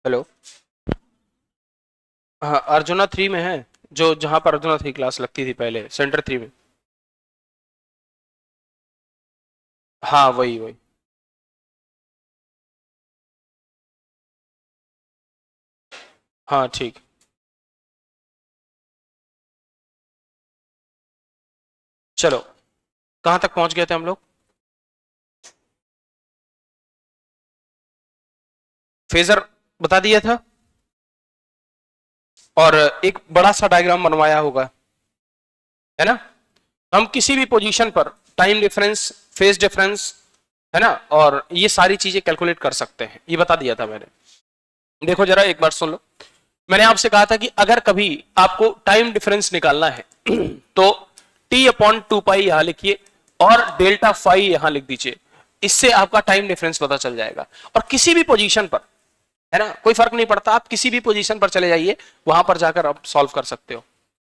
Hello. हाँ, अर्जुना 3 में है, जो जहां पर अर्जुना 3 क्लास लगती थी पहले, सेंटर 3 में। हाँ, वही वही। हाँ ठीक। चलो, कहाँ तक पहुंच गए थे हम लोग? फेजर बता दिया था, और एक बड़ा सा डायग्राम बनवाया होगा, है ना। हम किसी भी पोजीशन पर टाइम डिफरेंस, फेज डिफरेंस, है ना, और ये सारी चीजें कैलकुलेट कर सकते हैं, ये बता दिया था मैंने। देखो जरा एक बार सुन लो। मैंने आपसे कहा था कि अगर कभी आपको टाइम डिफरेंस निकालना है तो टी अपॉन टू पाई यहां लिखिए और डेल्टा फाई यहां लिख दीजिए। इससे आपका टाइम डिफरेंस पता चल जाएगा। और किसी भी पोजीशन पर, है ना, कोई फर्क नहीं पड़ता, आप किसी भी पोजीशन पर चले जाइए, वहां पर जाकर आप सॉल्व कर सकते हो।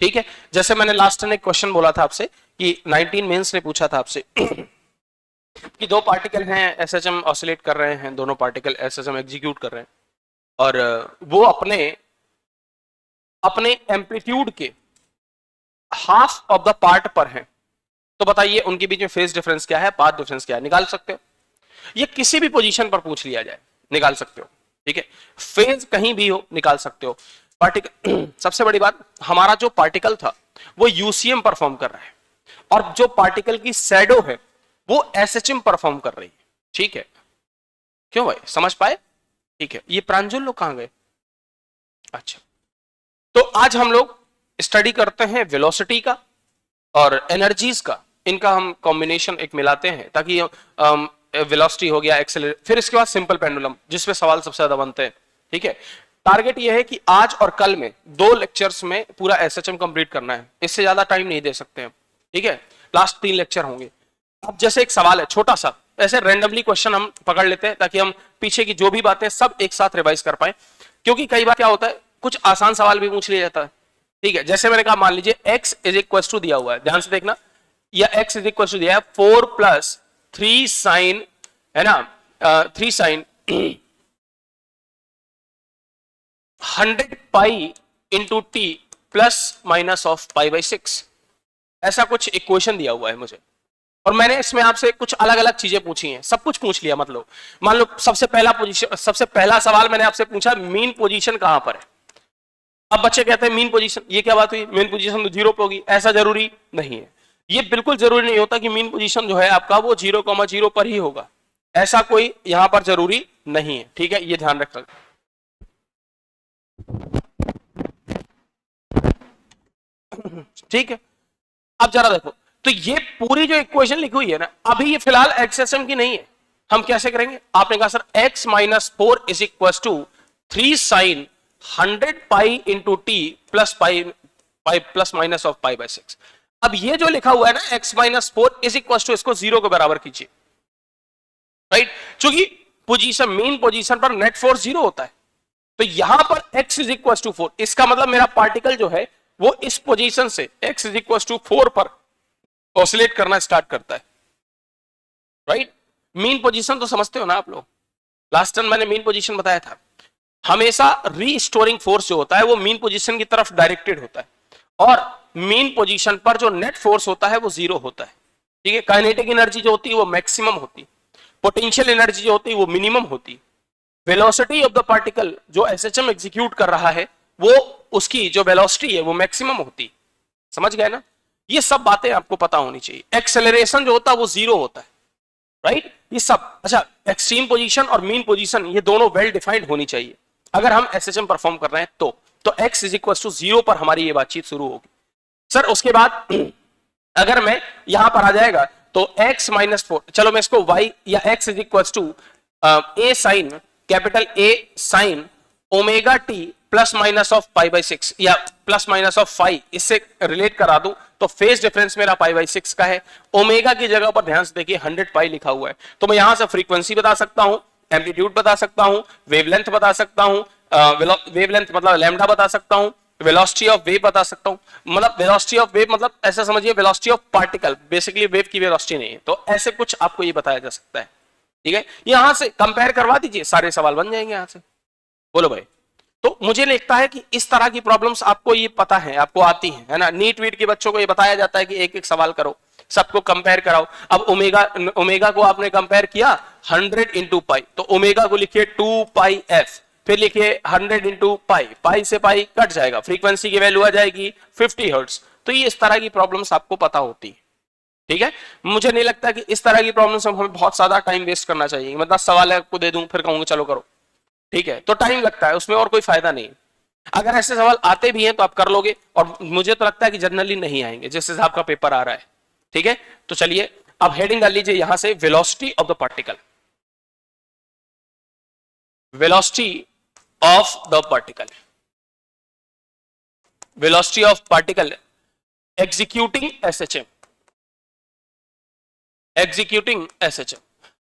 ठीक है। जैसे मैंने लास्ट टाइम एक क्वेश्चन बोला था आपसे कि 19 मेंस ने पूछा था आपसे कि दो पार्टिकल हैं, एसएचएम ऑसिलेट कर रहे हैं, दोनों पार्टिकल एसएचएम एग्जीक्यूट कर रहे हैं, और वो अपने अपने एम्पलीट्यूड के हाफ ऑफ द पार्ट पर हैं। तो बताइए उनके बीच में फेज डिफरेंस क्या है, पाथ डिफरेंस क्या है, निकाल सकते हो। ये किसी भी पोजीशन पर पूछ लिया जाए, निकाल सकते हो। ठीक है। फेज कहीं भी हो, निकाल सकते हो। पार्टिकल सबसे बड़ी बात, हमारा जो पार्टिकल था वो यूसीएम परफॉर्म कर रहा है, और जो पार्टिकल की शैडो है वो एसएचएम परफॉर्म कर रही है। ठीक है। क्यों भाई, समझ पाए? ठीक है। ये प्रांजल लोग कहां गए? अच्छा, तो आज हम लोग स्टडी करते हैं वेलोसिटी का और एनर्जीज का। इनका हम कॉम्बिनेशन एक मिलाते हैं, ताकि वेलोसिटी हो गया, एक्सेलरेट, फिर इसके बाद सिंपल पेंडुलम, जिसपे सवाल सबसे ज्यादा बनते हैं। ठीक है। टारगेट ये है कि आज और कल में 2 लेक्चर्स में पूरा एसएचएम कंप्लीट करना है, इससे ज्यादा टाइम नहीं दे सकते हम। ठीक है। लास्ट 3 लेक्चर होंगे। अब जैसे एक सवाल है छोटा सा, ऐसे रैंडमली क्वेश्चन हम पकड़ लेते हैं, ताकि हम पीछे की जो भी बातें सब एक साथ रिवाइज कर पाए। क्योंकि कई बार क्या होता है, कुछ आसान सवाल भी पूछ लिया जाता है। ठीक है। जैसे मैंने कहा, मान लीजिए x इज इक्वल टू दिया हुआ है, ध्यान से देखना, या x इज इक्वल टू दिया है 4 + 3 sin, है ना, 3 sin 100 pi into t plus minus of पाई/6। ऐसा कुछ इक्वेशन दिया हुआ है मुझे, और मैंने इसमें आपसे कुछ अलग अलग चीजें पूछी हैं, सब कुछ पूछ लिया। मतलब मान लो सबसे पहला सवाल मैंने आपसे पूछा, मीन पोजीशन कहां पर है। अब बच्चे कहते हैं मीन पोजीशन, ये क्या बात हुई, मीन पोजीशन तो 0 पे होगी। ऐसा जरूरी नहीं है, ये बिल्कुल जरूरी नहीं होता कि मीन पोजीशन जो है आपका वो 0,0 पर ही होगा। ऐसा कोई यहां पर जरूरी नहीं है। ठीक है, ये ध्यान रखना। ठीक है। अब जरा देखो, तो ये पूरी जो इक्वेशन लिखी हुई है ना, अभी ये फिलहाल एक्सएसएम की नहीं है। हम कैसे करेंगे? आपने कहा sir x-4 is equal to 3 sin 100 pi into t plus pi pi plus minus of पाई/6। अब ये जो लिखा हुआ है ना, x-4 इज इक्वल टू, इसको 0 के बराबर कीजिए। राइट, क्योंकि पोजीशन, मेन पोजीशन पर नेट फोर्स 0 होता है। तो यहां पर x इज इक्वल टू 4, इसका मतलब मेरा पार्टिकल जो है वो इस पोजीशन से x इज इक्वल टू 4 पर ऑसिलेट करना स्टार्ट करता है। राइट। मीन पोजीशन तो समझते हो ना आप लोग, लास्ट टाइम मैंने मीन पोजीशन बताया था। हमेशा रीस्टोरिंग फोर्स जो होता है वो मीन पोजीशन की तरफ डायरेक्टेड होता है, और मीन पोजीशन पर जो नेट फोर्स होता है वो 0 होता है। ठीक है। काइनेटिक एनर्जी जो होती है वो मैक्सिमम होती है, पोटेंशियल एनर्जी जो होती है वो मिनिमम होती है, वेलोसिटी ऑफ द पार्टिकल जो एसएचएम एग्जीक्यूट कर रहा है वो, उसकी जो वेलोसिटी है वो मैक्सिमम होती है। समझ गए ना? ये सब बातें आपको पता होनी चाहिए। एक्सेलरेशन जो होता है वो 0 होता है। राइट, ये सब। अच्छा, एक्सट्रीम पोजीशन और मीन पोजीशन ये दोनों वेल डिफाइंड होनी चाहिए अगर हम एसएचएम परफॉर्म कर रहे हैं तो x इज इक्वल टू 0 पर हमारी ये बातचीत शुरू होगी। सर उसके बाद अगर मैं यहां पर आ जाएगा तो x-4, चलो मैं इसको y या x is equal to a sine, capital A sine omega t plus minus of पाई/6 या प्लस माइनस ऑफ फाई, इससे रिलेट करा दूं तो फेज डिफरेंस मेरा पाई/6 का है। ओमेगा की जगह पर ध्यान से देखिए 100 पाई लिखा हुआ है, तो मैं यहां से फ्रीक्वेंसी बता सकता हूं, एम्पलीट्यूड बता सकता हूं, वेवलेंथ बता सकता हूं, वेवलेंथ मतलब लैम्डा बता सकता हूं, वेलोसिटी ऑफ वेव बता सकता हूं। मतलब वेलोसिटी ऑफ वेव मतलब ऐसा समझिए velocity of particle, basically wave की वेलोसिटी नहीं है। तो ऐसे कुछ आपको ये बताया जा सकता है। ठीक है, यहां से कंपेयर करवा दीजिए, सारे सवाल बन जाएंगे यहां से। बोलो भाई। तो मुझे लगता है कि इस तरह की प्रॉब्लम्स आपको ये पता है, आपको आती है ना। नीट वीट के बच्चों को ये बताया जाता है कि एक एक सवाल करो, सबको कंपेयर कराओ। अब ओमेगा को आपने कंपेयर किया 100 इंटू पाई, तो ओमेगा को लिखिए 2 पाई एफ, फिर लिखिए 100 इंटू पाई, पाई से पाई कट जाएगा, फ्रीक्वेंसी की वैल्यू आ जाएगी 50 हर्ट्ज। तो ये इस तरह की प्रॉब्लम्स आपको पता होती है, ठीक है। मुझे नहीं लगता कि इस तरह की प्रॉब्लम्स में हमें बहुत ज्यादा टाइम वेस्ट करना चाहिए। मैं 10 सवाल आपको दे दूं फिर कहूंगा चलो करो, ठीक है, तो टाइम लगता है उसमें और कोई फायदा नहीं। अगर ऐसे सवाल आते भी हैं तो आप कर लोगे, और मुझे तो लगता है कि जनरली नहीं आएंगे जिस हिसाब का पेपर आ रहा है, ठीक है। तो चलिए अब हेडिंग डाल लीजिए यहां से, velocity of the particle, velocity of the particle, velocity of particle executing SHM, executing SHM.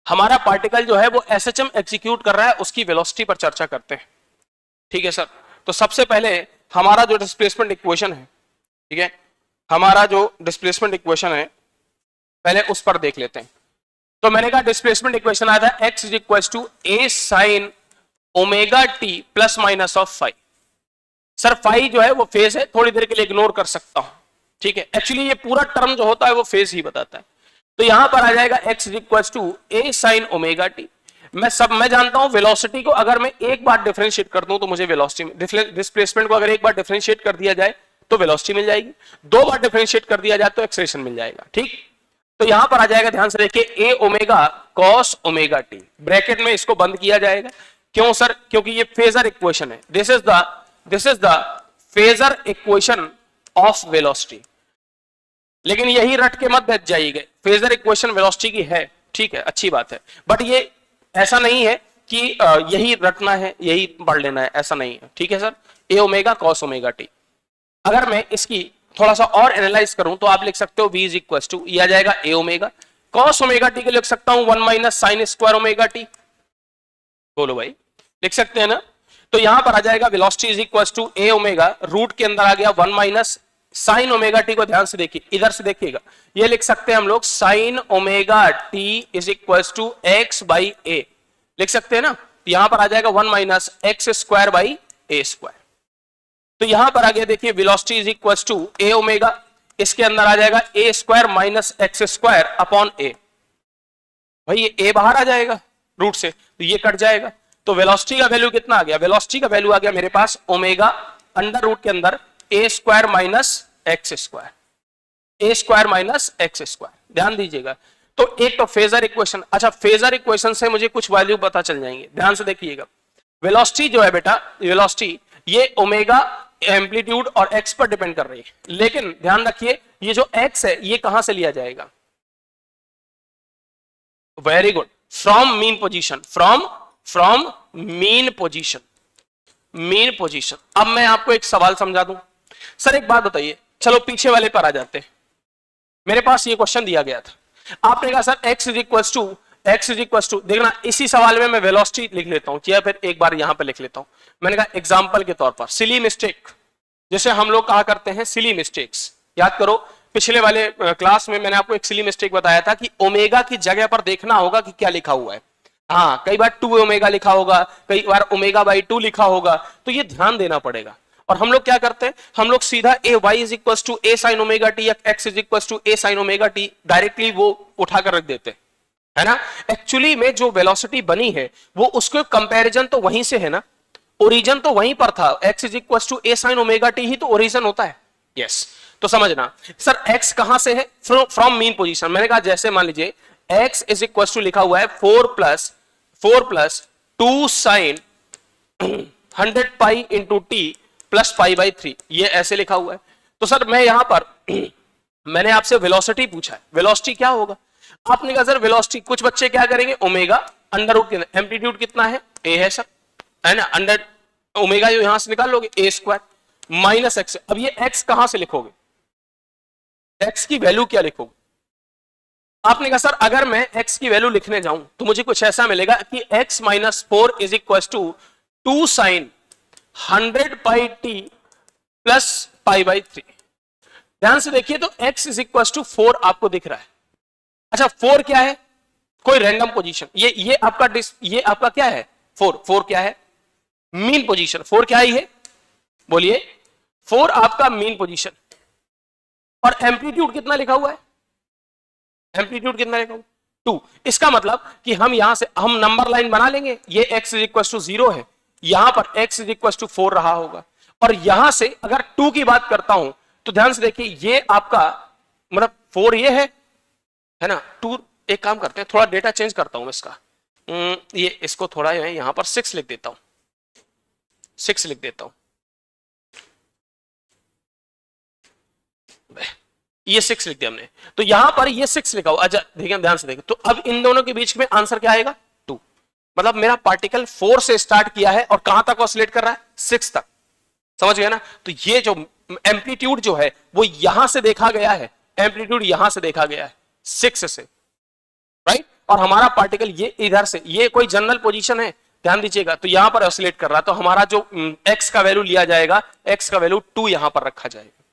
हमारा पार्टिकल जो है वो एसएचएम एग्जीक्यूट कर रहा है, उसकी वेलोसिटी पर चर्चा करते हैं, ठीक है सर। तो सबसे पहले हमारा जो डिस्प्लेसमेंट इक्वेशन है, ठीक है, हमारा जो डिस्प्लेसमेंट इक्वेशन है पहले उस पर देख लेते हैं। तो मैंने कहा डिस्प्लेसमेंट इक्वेशन आया था x is equal to a sin omega t plus minus of phi. Sir phi जो है वो फेज है, थोड़ी देर के लिए इग्नोर कर सकता हूं, ठीक है। एक्चुअली ये पूरा टर्म जो होता है वो फेज ही बताता है। तो यहां पर आ जाएगा x is equal to a sin omega t. मैं जानता हूं वेलोसिटी को अगर मैं एक बार डिफरेंशिएट कर दूं तो मुझे वेलोसिटी, डिस्प्लेसमेंट को अगर एक बार डिफरेंशिएट कर दिया जाए तो वेलोसिटी मिल जाएगी, दो बार डिफरेंशिएट कर दिया जाए तो एक्सेलरेशन मिल जाएगा, ठीक। तो यहां पर आ जाएगा, ध्यान से देखिए, a omega cos omega T, bracket में इसको बंद किया जाएगा। क्यों सर? क्योंकि ये फेजर इक्वेशन है, this is the phasor equation of velocity. लेकिन यही रट के मत बैठ जाइएगा, फेजर इक्वेशन वेलोसिटी की है, ठीक है, अच्छी बात है, बट ये ऐसा नहीं है कि यही रटना है, यही पढ़ लेना है, ऐसा नहीं है, ठीक है sir. a omega cos omega T. अगर मैं इसकी थोड़ा सा और एनालाइज करूं तो आप लिख सकते हो v इज इक्वल टू, ये आ जाएगा a omega cos omega T के लिख सकता हूं 1 minus sign square omega T. बोलो भाई, लिख सकते हैं ना। तो यहां पर आ जाएगा velocity is equal to a omega, root के अंदर आ गया 1 माइनस साइन ओमेगा टी को ध्यान से देखिए, इधर से देखिएगा, ये लिख सकते हैं हम लोग sine omega t is equal to x by a, लिख सकते हैं ना। यहां पर आ जाएगा 1 minus x square by a square. तो यहां पर आ गया, देखिए velocity is equal to a omega, इसके अंदर आ जाएगा a square minus x square upon a. भाई ये ए बाहर आ जाएगा रूट से, तो ये कट जाएगा। तो वेलोसिटी का वैल्यू कितना आ गया? वेलोसिटी का वैल्यू आ गया मेरे पास ओमेगा अंडर रूट के अंदर ए स्क्वायर माइनस एक्स स्क्वायर, ए स्क्वायर माइनस एक्स स्क्वायर। ध्यान दीजिएगा, तो एक तो फेजर इक्वेशन, अच्छा फेजर इक्वेशन से मुझे कुछ वैल्यू पता चल जाएंगे, ध्यान से देखिएगा। वेलोसिटी जो है बेटा, वेलोसिटी ये ओमेगा एम्पलीट्यूड और एक्स पर डिपेंड कर रही है, लेकिन ध्यान रखिए ये जो एक्स है ये कहां से लिया जाएगा? Very good, from mean position, from mean position, mean position. अब मैं आपको एक सवाल समझा दूं। सर एक बात बताइए, चलो पीछे वाले पर आ जाते हैं। मेरे पास ये क्वेश्चन दिया गया था, आपने कहा sir x is equal to, देखना इसी सवाल में मैं वेलोसिटी लिख लेता हूं, या फिर एक बार यहां पर लिख लेता हूं। मैंने कहा एग्जांपल के तौर पर सिली मिस्टेक, जैसे हम लोग कहा करते हैं सिली मिस्टेक्स, याद करो पिछले वाले क्लास में मैंने आपको एक सिली मिस्टेक बताया था कि ओमेगा की जगह पर देखना होगा कि क्या लिखा हुआ है। हाँ, कई बार 2 ओमेगा लिखा होगा, कई बार ओमेगा बाई 2 लिखा होगा, तो ये ध्यान देना पड़ेगा। और हम लोग क्या करते हैं, हम लोग सीधा a y is equal to a sine omega t या x is equal to a sine omega t directly वो उठाकर रख देते हैं, है ना। एक्चुअली में जो वेलोसिटी बनी है वो उसके कंपैरिजन तो वहीं से है ना, ओरिजिन तो वहीं पर था, x is equal to a sine omega t ही तो ओरिजिन होता है। यस, तो समझना सर x कहां से है? From mean position. मैंने कहा जैसे मान लीजिए x इज इक्वल टू लिखा हुआ है 4 plus 2 sine 100 pi into t plus pi by 3, ये ऐसे लिखा हुआ है। तो सर मैं यहां पर मैंने आपसे वेलोसिटी पूछा है, वेलोसिटी क्या होगा? आपने कहा सर वेलोसिटी, कुछ बच्चे क्या करेंगे, ओमेगा अंडर रूट के अंदर एम्पलीट्यूड कितना है? a है सर, है ना, अंडर ओमेगा जो यहां से निकाल लोगे ए स्क्वायर माइनस एक्स। अब ये एक्स कहां से लिखोगे? एक्स की वैल्यू क्या लिखोगे? आपने कहा सर अगर मैं एक्स की वैल्यू लिखने जाऊं तो मुझे कुछ ऐसा मिलेगा कि x minus 4 is equal to 2 sine 100 pi t plus pi by 3। ध्यान से देखिए, तो x इज इक्वल टू 4 आपको दिख रहा है। अच्छा 4 क्या है? कोई रैंडम पोजीशन, ये आपका क्या है? 4 क्या है? मीन पोजीशन 4 क्या आई है, बोलिए 4 आपका मीन पोजीशन। और एम्पलीट्यूड कितना लिखा हुआ है, एम्पलीट्यूड कितना लिखा हुआ 2। इसका मतलब कि हम यहां से हम नंबर लाइन बना लेंगे, ये x इज इक्वल टू 0 है, यहां पर x इज इक्वल टू 4 रहा होगा। और यहां से अगर 2 की बात करता हूं तो ध्यान से देखिए, ये आपका मतलब 4 ये है ना, 2। एक काम करते हैं, थोड़ा डेटा चेंज करता हूं इसका, ये इसको थोड़ा यहां पर 6 लिख देता हूं, 6 लिख देता हूं, ये 6 लिख दिया हमने, तो यहां पर ये 6 लिखा हुआ। अच्छा देखिए ध्यान से देखिए, तो अब इन दोनों के बीच में आंसर क्या आएगा 2। मतलब मेरा पार्टिकल 4 से स्टार्ट किया है और कहां तक ऑसिलेट कर रहा है 6 तक, समझ गया ना। तो ये जो एम्पलीट्यूड जो है वो यहां से देखा गया है, एम्पलीट्यूड यहां से देखा गया है 6 से, राइट। और हमारा पार्टिकल ये इधर से, ये कोई जनरल पोजीशन है, ध्यान दीजिएगा, तो यहां पर ऑसिलेट कर रहा है। तो हमारा जो x का वैल्यू लिया जाएगा, x का वैल्यू 2 यहां पर रखा जाएगा,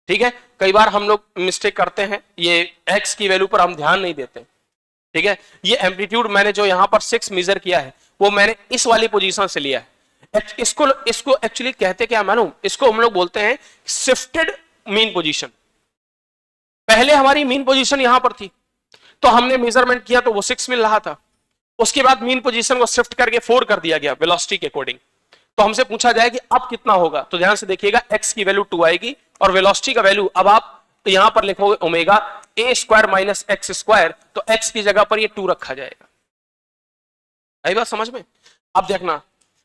ठीक है। कई बार हम लोग मिस्टेक करते हैं, ये x की वैल्यू पर हम ध्यान नहीं देते, ठीक है। ये एम्पलीट्यूड मैंने जो यहां पर 6 मेजर किया है वो मैंने इस वाली पोजीशन से लिया है। इसको एक्चुअली कहते क्या मालूम, इसको हम लोग बोलते हैं शिफ्टेड मीन पोजीशन। पहले हमारी मीन पोजीशन यहां पर थी, तो हमने मेजरमेंट किया तो वो 6 मिल रहा था, उसके बाद मीन पोजीशन को शिफ्ट करके 4 कर दिया गया वेलोसिटी के अकॉर्डिंग। तो हमसे पूछा जाए कि अब कितना होगा, तो ध्यान से देखिएगा, x की वैल्यू 2 आएगी और वेलोसिटी का वैल्यू अब आप तो यहां पर लिखोगे omega a square minus x square, तो x की जगह पर ये 2 रखा जाएगा। आई बात समझ में। अब देखना,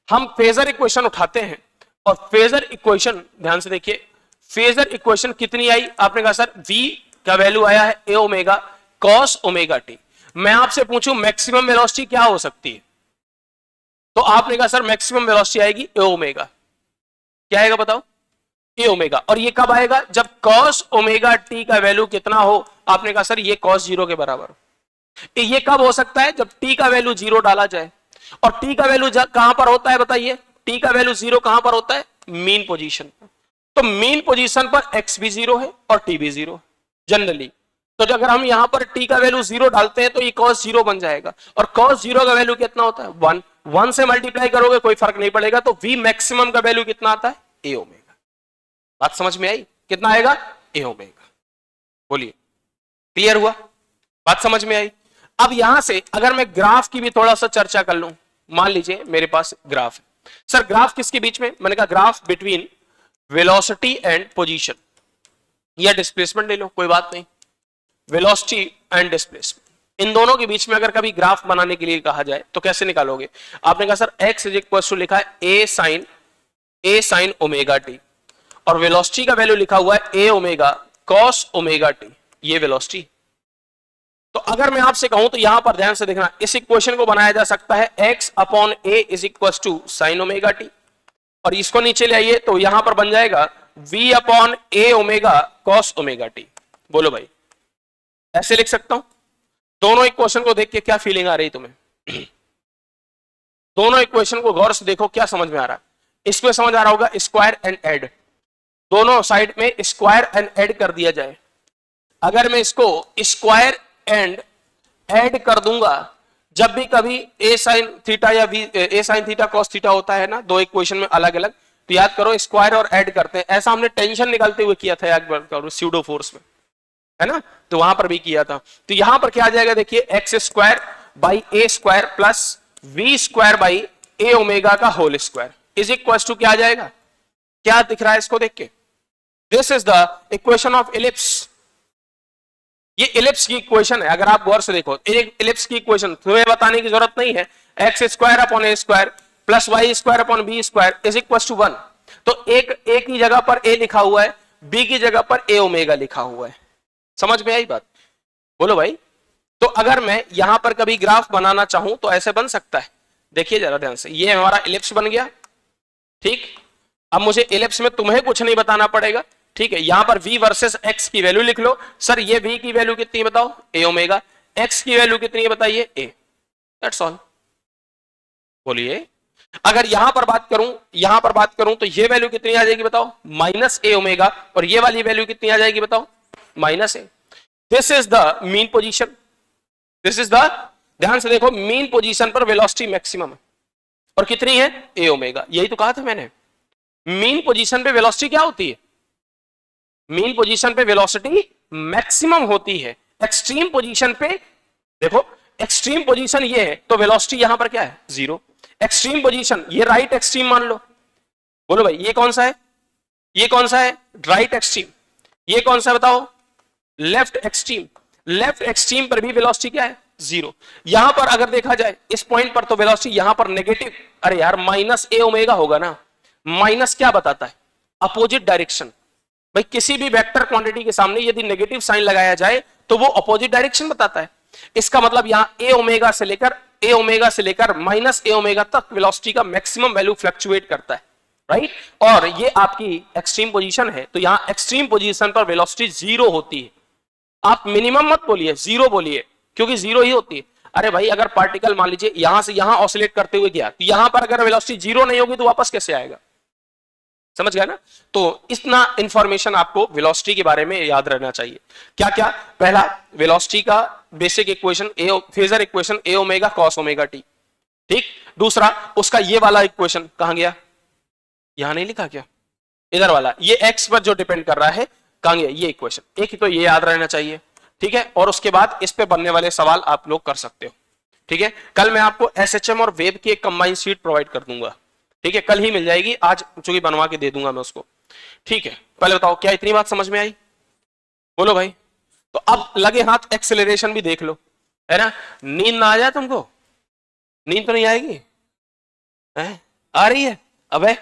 हम फेजर इक्वेशन उठाते हैं और फेजर इक्वेशन ध्यान से देखिए, फेजर इक्वेशन कितनी आई, आपने कहा सर v का वैल्यू आया है a omega cos omega t। मैं आपसे पूछूं मैक्सिमम वेलोसिटी क्या हो सकती है, तो आपने कहा सर मैक्सिमम वेलोसिटी आएगी a ओमेगा। क्या आएगा बताओ, a ओमेगा। और ये कब आएगा, जब cos ओमेगा t का वैल्यू कितना हो, आपने कहा सर ये cos 0 के बराबर हो। ये कब हो सकता है, जब t का वैल्यू 0 डाला जाए। और t का वैल्यू कहां पर होता है बताइए, t का वैल्यू 0 कहां पर होता है, मीन पोजीशन पर। तो मीन पोजीशन पर x भी 0 है और t भी 0 है जनरली। तो अगर हम यहां पर t का वैल्यू 0 डालते हैं तो ये cos 0 बन जाएगा, और cos 0 का वैल्यू कितना होता है 1, 1 से मल्टीप्लाई करोगे कोई फर्क नहीं पड़ेगा, तो v मैक्सिमम का वैल्यू कितना आता है a ओमेगा। बात समझ में आई, कितना आएगा a ओमेगा। बोलिए क्लियर हुआ, बात समझ में आई। अब यहां से अगर मैं ग्राफ की भी थोड़ा सा चर्चा कर लूं, मान लीजिए मेरे पास ग्राफ है, सर ग्राफ किसके बीच में, मैंने कहा graph between velocity and position, या डिस्प्लेसमेंट ले लो कोई बात नहीं, वेलोसिटी एंड डिस्प्लेसमेंट, इन दोनों के बीच में अगर कभी ग्राफ बनाने के लिए कहा जाए तो कैसे निकालोगे। आपने कहा sir x is equal to लिखा है a साइन ओमेगा टी, और वेलोसिटी का वैल्यू लिखा हुआ है a omega cos omega t, ये वेलोसिटी। तो अगर मैं आपसे कहूं तो यहां पर ध्यान से देखना, इस इक्वेशन को बनाया जा सकता है x upon a is equal to sine omega t, और इसको नीचे ले आइए तो यहां पर बन जाएगा v upon a omega cos omega T. बोलो भाई, ऐसे लिख सकता हूं। दोनों इक्वेशन को देख के क्या फीलिंग आ रही तुम्हें, दोनों इक्वेशन को गौर से देखो, क्या समझ में आ रहा है। इसको समझ आ रहा होगा स्क्वायर एंड एड, दोनों साइड में स्क्वायर एंड ऐड कर दिया जाए। अगर मैं इसको स्क्वायर एंड ऐड कर दूंगा, जब भी कभी a साइन थीटा या a sine theta cos theta होता है ना, दो इक्वेशन में अलग अलग, तो याद करो स्क्वायर और ऐड करते हैं। ऐसा हमने टेंशन निकालते हुए किया था एक बार स्यूडो फोर्स में, है ना, तो वहां पर भी किया था। तो यहां पर क्या आ जाएगा देखिए, x square by a square plus v square by a omega का whole square is equal to क्या आ जाएगा, क्या दिख रहा है इसको देख के, this is the equation of ellipse. ये इलिप्स की इक्वेशन है, अगर आप गौर से देखो इलिप्स की इक्वेशन तुम्हें बताने की जरूरत नहीं है, x square upon a square plus y square upon b square is equal to 1। तो एक ए की जगह पर ए लिखा हुआ है, बी की जगह पर ए ओमेगा लिखा हुआ है। समझ में आई बात, बोलो भाई। तो अगर मैं यहां पर कभी ग्राफ बनाना चाहूं तो ऐसे बन सकता है, देखिए जरा ध्यान से, ये हमारा इलिप्स बन गया, ठीक। अब मुझे इलिप्स में तुम्हें कुछ नहीं बताना पड़ेगा, ठीक है। यहां पर v वर्सेस x की वैल्यू लिख लो, सर ये v की वैल्यू कितनी बताओ a ओमेगा, x की वैल्यू कितनी है बताइए a, दैट्स ऑल। बोलिए अगर यहां पर बात करूं तो ये वैल्यू कितनी आ जाएगी बताओ, माइनस a ओमेगा, और ये वाली वैल्यू कितनी आ जाएगी बताओ, minus a। This is the mean position, this is the, ध्यान से देखो मीन पोजीशन पर वेलोसिटी मैक्सिमम है, और कितनी है ए ओमेगा। यही तो कहा था मैंने, मीन पोजीशन पे वेलोसिटी क्या होती है, मीन पोजीशन पे वेलोसिटी मैक्सिमम होती है। एक्सट्रीम पोजीशन पे देखो, एक्सट्रीम पोजीशन ये है तो वेलोसिटी यहां पर क्या है जीरो। एक्सट्रीम पोजीशन ये राइट एक्सट्रीम मान लो, बोलो भाई ये कौन सा है, ये कौन सा है राइट एक्सट्रीम, ये कौन सा बताओ लेफ्ट एक्सट्रीम। लेफ्ट एक्सट्रीम पर भी वेलोसिटी क्या है जीरो। यहां पर अगर देखा जाए इस पॉइंट पर तो वेलोसिटी यहां पर नेगेटिव, अरे यार माइनस ए ओमेगा होगा ना। माइनस क्या बताता है अपोजिट डायरेक्शन। भाई किसी भी वेक्टर क्वांटिटी के सामने यदि नेगेटिव साइन लगाया जाए तो वो अपोजिट डायरेक्शन बताता है। इसका मतलब यहां ए ओमेगा से लेकर माइनस ए ओमेगा तक वेलोसिटी का मैक्सिमम वैल्यू फ्लक्चुएट करता है, राइट। और ये आपकी एक्सट्रीम पोजीशन है, तो यहां एक्सट्रीम पोजीशन पर वेलोसिटी जीरो होती है। आप मिनिमम मत बोलिए, जीरो बोलिए, क्योंकि जीरो ही होती है। अरे भाई अगर पार्टिकल मान लीजिए यहां से यहां ऑसिलेट करते हुए गया, तो यहां पर अगर वेलोसिटी जीरो नहीं होगी तो वापस कैसे आएगा, समझ गया ना। तो इतना इंफॉर्मेशन आपको वेलोसिटी के बारे में याद रहना चाहिए। क्या क्या, पहला वेलोसिटी का बेसिक इक्वेशन फेजर इक्वेशन ए ओमेगा कॉस ओमेगा टी, ठीक। दूसरा उसका ये वाला इक्वेशन कहां गया, यहां नहीं लिखा क्या, इधर वाला, ये एक्स पर जो डिपेंड कर रहा है कहां गया ये इक्वेशन। एक तो ये याद रहना चाहिए, ठीक है। और उसके बाद इस पे बनने वाले सवाल आप लोग कर सकते हो, ठीक है। कल मैं आपको एसएचएम और वेब की एक कंबाइन शीट प्रोवाइड कर दूंगा, ठीक है, कल ही मिल जाएगी, आज चूंकि बनवा के दे दूंगा मैं उसको, ठीक है। पहले बताओ क्या इतनी बात समझ में आई, बोलो भाई। तो अब लगे हाथ एक्सेलरेशन भी देख लो, है ना। नींद ना आ जाए तुमको, नींद तो नहीं आएगी है? आ रही है, अबे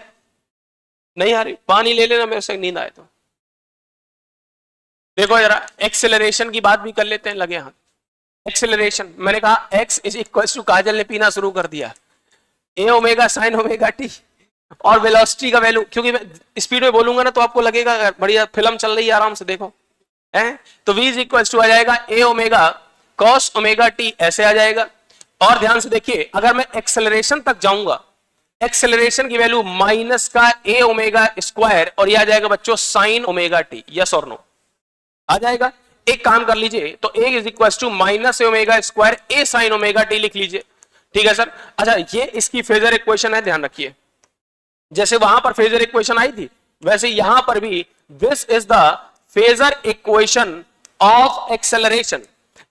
नहीं आ रही, पानी ले लेना मेरे से नींद आए तो। देखो जरा एक्सेलरेशन की बात भी कर लेते हैं लगे हाथ। एक्सेलरेशन मैंने कहा x इज इक्वल टू, काजल ने पीना शुरू कर दिया, ए ओमेगा साइन ओमेगा टी, और वेलोसिटी का वैल्यू, क्योंकि मैं स्पीड में बोलूंगा ना तो आपको लगेगा बढ़िया फिल्म चल रही है, आराम से देखो है। तो v इज इक्वल टू आ जाएगा a omega cos omega T, ऐसे आ जाएगा। और ध्यान से देखिए अगर मैं एक्सेलरेशन तक जाऊंगा, एक्सेलरेशन की वैल्यू माइनस का ए ओमेगा स्क्वायर, और यह आ जाएगा बच्चों साइन ओमेगा टी, यस और नो आ जाएगा। एक काम कर लीजिए, तो a is equal to minus a omega square a sine omega t लिख लीजिए, ठीक है सर। अच्छा ये इसकी फेजर इक्वेशन है, ध्यान रखिए, जैसे वहां पर फेजर इक्वेशन आई थी वैसे यहां पर भी this is the phasor equation of acceleration,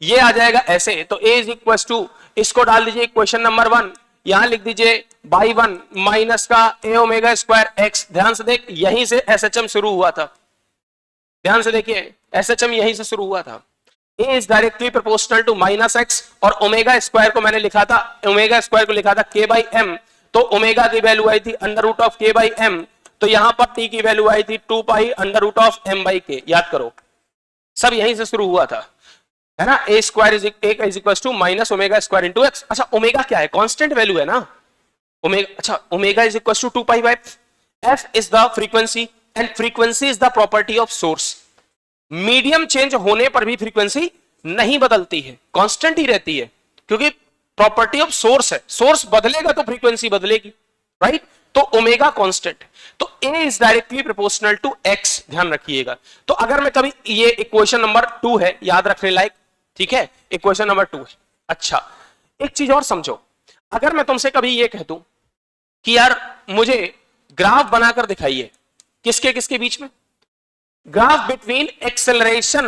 ये आ जाएगा ऐसे। तो a इज इक्वल टू, इसको डाल दीजिए इक्वेशन नंबर 1, यहां लिख दीजिए बाई 1 माइनस का ए ओमेगा स्क्वायर एक्स। ध्यान से देख, यहीं से एसएचएम शुरू हुआ था, ध्यान से देखिए एसएचएम यहीं से शुरू हुआ था। a is directly proportional to minus x, और ओमेगा स्क्वायर को मैंने लिखा था, ओमेगा स्क्वायर को लिखा था k बाई एम, तो ओमेगा की वैल्यू आई थी under root of k by m, तो यहां पर t की वैल्यू आई थी 2 pi under root of m by k। याद करो सब यहीं से शुरू हुआ था, है ना। a square is equal to minus omega square into x. अच्छा ओमेगा क्या है, कांस्टेंट वैल्यू है ना ओमेगा। अच्छा omega is equal to 2 pi by f is the frequency, and frequency is the property of source. Medium change होने पर भी frequency नहीं बदलती है, कांस्टेंट ही रहती है, क्योंकि प्रॉपर्टी ऑफ सोर्स है, सोर्स बदलेगा तो फ्रीक्वेंसी बदलेगी, राइट। तो ओमेगा कांस्टेंट, तो a is directly proportional to x, ध्यान रखिएगा। तो अगर मैं कभी, ये इक्वेशन नंबर 2 है, याद रखने लायक, ठीक है, इक्वेशन नंबर 2 है। अच्छा एक चीज और समझो, अगर मैं तुमसे कभी ये कह दूं कि यार मुझे ग्राफ बनाकर दिखाइए, किसके किसके बीच में, graph between acceleration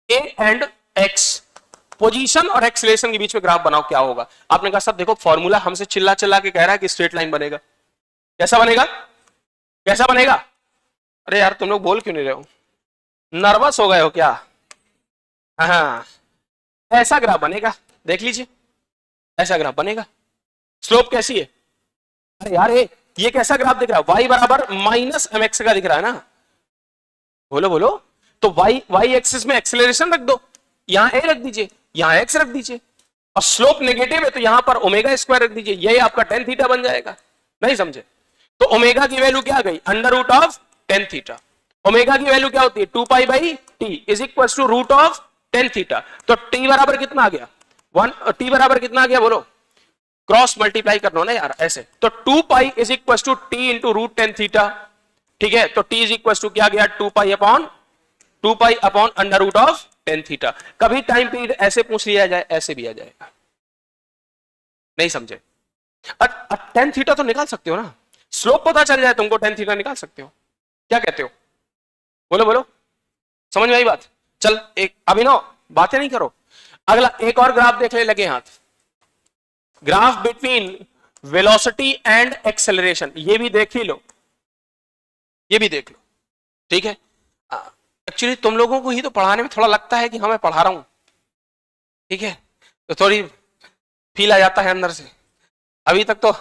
A and x, position और एक्सेलरेशन के बीच में ग्राफ बनाओ, क्या होगा। आपने कहा सर देखो फॉर्मूला हमसे चिल्ला चिल्ला के कह रहा है कि स्ट्रेट लाइन बनेगा, कैसा बनेगा, कैसा बनेगा। अरे यार तुम लोग बोल क्यों नहीं रहे हो, नर्वस हो गए हो क्या। हाँ ऐसा ग्राफ बनेगा, देख लीजिए ऐसा ग्राफ बनेगा। स्लोप कैसी है, अरे यार ये कैसा ग्राफ दिख रहा है, y बराबर माइनस एम एक्स का दिख रहा है ना, बोलो बोलो। तो y एक्सिस में एक्सेलरेशन रख दो, यहां a रख दीजिए, यहां x रख दीजिए, और स्लोप नेगेटिव है तो यहां पर ओमेगा स्क्वायर रख दीजिए, यही आपका tan थीटा बन जाएगा। नहीं समझे, तो ओमेगा की वैल्यू क्या आ गई, under root of tan theta. Omega की वैल्यू क्या होती है, 2 pi by t is equal to root of tan theta. तो t बराबर कितना आ गया 1, t बराबर कितना आ गया बोलो, क्रॉस मल्टीप्लाई करना ना यार ऐसे, तो 2 pi is equal to t into root tan theta, ठीक है। तो t इज इक्वल टू क्या गया 2 pi upon under root of tan theta. कभी टाइम पीरियड ऐसे पूछ लिया जाए, ऐसे भी आ जाएगा, नहीं समझे। टेन थीटा तो निकाल सकते हो ना, स्लोप पता चल जाए तुमको, टेन थीटा निकाल सकते हो। क्या कहते हो, बोलो बोलो, समझ में आई बात? चल एक अभिनव बातें नहीं करो, अगला एक और ग्राफ देख ले लगे हाथ, graph between velocity and acceleration, ये भी देख ही लो, ये भी देख लो, ठीक है। एक्चुअली तुम लोगों को ही तो पढ़ाने में थोड़ा लगता है कि हाँ मैं पढ़ा रहा हूं, ठीक है, तो थोड़ी फील आ जाता है अंदर से। अभी तक तो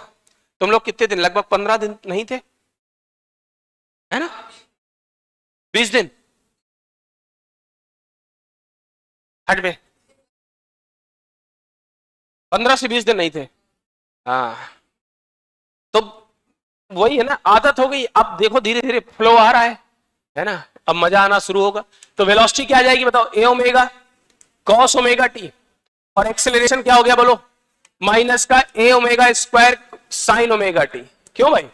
तुम लोग कितने दिन, लगभग 15 दिन नहीं थे, है ना, 20 दिन, हट में 15 से 20 दिन नहीं थे, हाँ। तो वही है ना, आदत हो गई, अब देखो धीरे धीरे फ्लो आ रहा है ना, अब मजा आना शुरू होगा। तो वेलोसिटी क्या आ जाएगी बताओ, a omega cos omega t, और एक्सेलरेशन क्या हो गया बोलो, माइनस का a omega square sine omega t. क्यों भाई,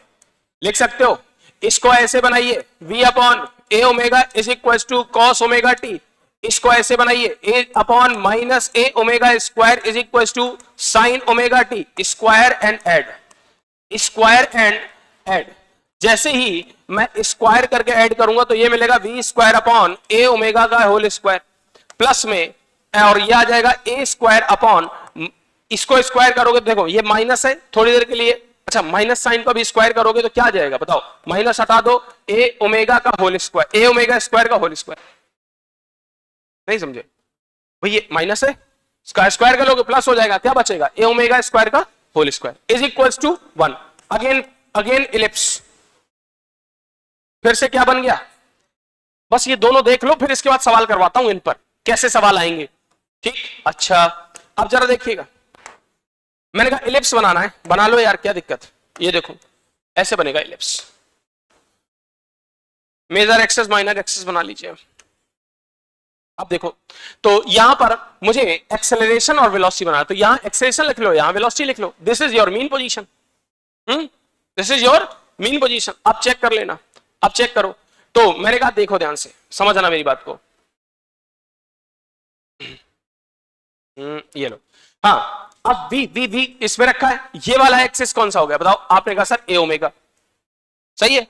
लिख सकते हो, इसको ऐसे बनाइए, v upon a omega is equal to cos omega t, इसको ऐसे बनाइए, a upon minus a omega square is equal to sine omega t, square and add, square and add. जैसे ही मैं स्क्वायर करके ऐड करूंगा तो ये मिलेगा v square upon a omega का होल स्क्वायर, प्लस में, और ये आ जाएगा ए स्क्वायर अपॉन, इसको स्क्वायर करोगे तो देखो ये माइनस है थोड़ी देर के लिए, अच्छा माइनस साइन को भी स्क्वायर करोगे तो क्या आ जाएगा बताओ, माइनस हटा दो, ए ओमेगा का होल स्क्वायर, ए ओमेगा स्क्वायर का होल स्क्वायर। नहीं समझे भाई, ये माइनस है, स्क्वायर स्क्वायर कर लोगे प्लस हो जाएगा, क्या बचेगा, ए ओमेगा स्क्वायर का whole square is equal to 1। Again again ellipse, फिर से क्या बन गया, बस ये दोनों देख लो, फिर इसके बाद सवाल करवाता हूं इन पर कैसे सवाल आएंगे, ठीक। अच्छा अब जरा देखिएगा, मैंने कहा इलिप्स बनाना है, बना लो यार, क्या दिक्कत, ये देखो ऐसे बनेगा ellipse, major axis minor axis बना लीजिए। अब देखो, तो यहां पर मुझे एक्सेलरेशन और वेलोसिटी बनाना, तो यहां एक्सेलरेशन लिख लो, यहां वेलोसिटी लिख लो, this is your mean position, this is your mean position. अब चेक कर लेना, अब चेक करो, तो मैंने कहा देखो ध्यान से समझना मेरी बात को, ये लो, हाँ अब वी वी वी इसमें रखा है, ये वाला एक्सेस कौन सा हो गया बताओ, आपने कहा सर ए ओमेगा, सही है।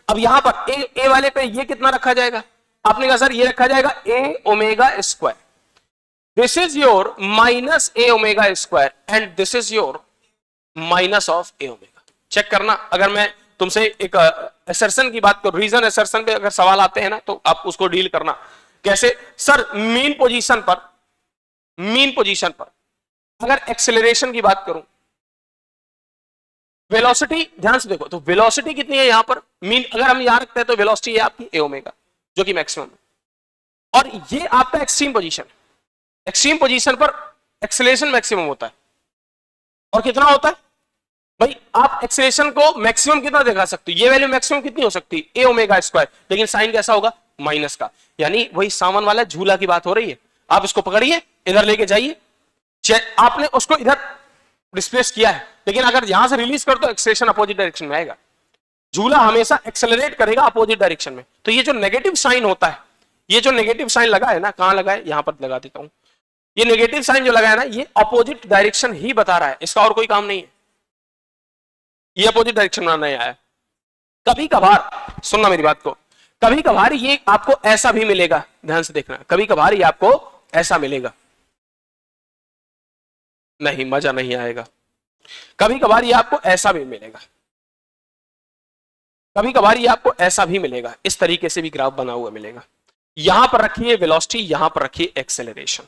अब यहां पर ए वाले पे ये कितना रखा जाएगा, आपने कहा सर ये रखा जाएगा a omega square, this is your minus a omega square and this is your minus of a omega. चेक करना, अगर मैं तुमसे एक असर्शन की बात करूं, रीजन असर्शन पे अगर सवाल आते हैं ना तो आप उसको डील करना कैसे, सर मीन पोजीशन पर, मीन पोजीशन पर अगर एक्सेलरेशन की बात करूं, वेलोसिटी ध्यान से देखो, तो वेलोसिटी कितनी है यहां पर, मीन अगर हम यहां रखते हैं तो वेलोसिटी है आपकी ए ओमेगा जो कि मैक्सिमम है, और ये आपका एक्सट्रीम पोजीशन, एक्सट्रीम पोजीशन पर एक्सेलरेशन मैक्सिमम होता है, और कितना होता है भाई, आप एक्सेलरेशन को मैक्सिमम कितना दिखा सकते हो, ये वैल्यू मैक्सिमम कितनी हो सकती है, ए ओमेगा स्क्वायर, लेकिन साइन कैसा होगा, माइनस का, यानी वही सामान वाला झूला की बात हो रही है, आप इसको पकड़िए इधर लेके जाइए, आपने उसको इधर डिस्प्लेस किया है, लेकिन अगर यहां से रिलीज कर दो एक्सेलरेशन अपोजिट डायरेक्शन में आएगा, झूला हमेशा एक्सेलरेट करेगा अपोजिट डायरेक्शन में। तो ये जो नेगेटिव साइन होता है, ये जो नेगेटिव साइन लगा है ना, कहां लगा है, यहां पर लगा देता हूं, ये नेगेटिव साइन जो लगा है ना, ये अपोजिट डायरेक्शन ही बता रहा है, इसका और कोई काम नहीं है, ये अपोजिट डायरेक्शन में नहीं आया। कभी कभार सुनना मेरी बात को, कभी कभार ये आपको ऐसा भी मिलेगा, ध्यान से देखना, कभी कभार ये आपको ऐसा मिलेगा, नहीं मजा नहीं आएगा, कभी कभार ये आपको ऐसा भी मिलेगा, कभी कभार ये आपको ऐसा भी मिलेगा, इस तरीके से भी ग्राफ बना हुआ मिलेगा, यहां पर रखिए वेलोसिटी, यहां पर रखिए एक्सेलरेशन,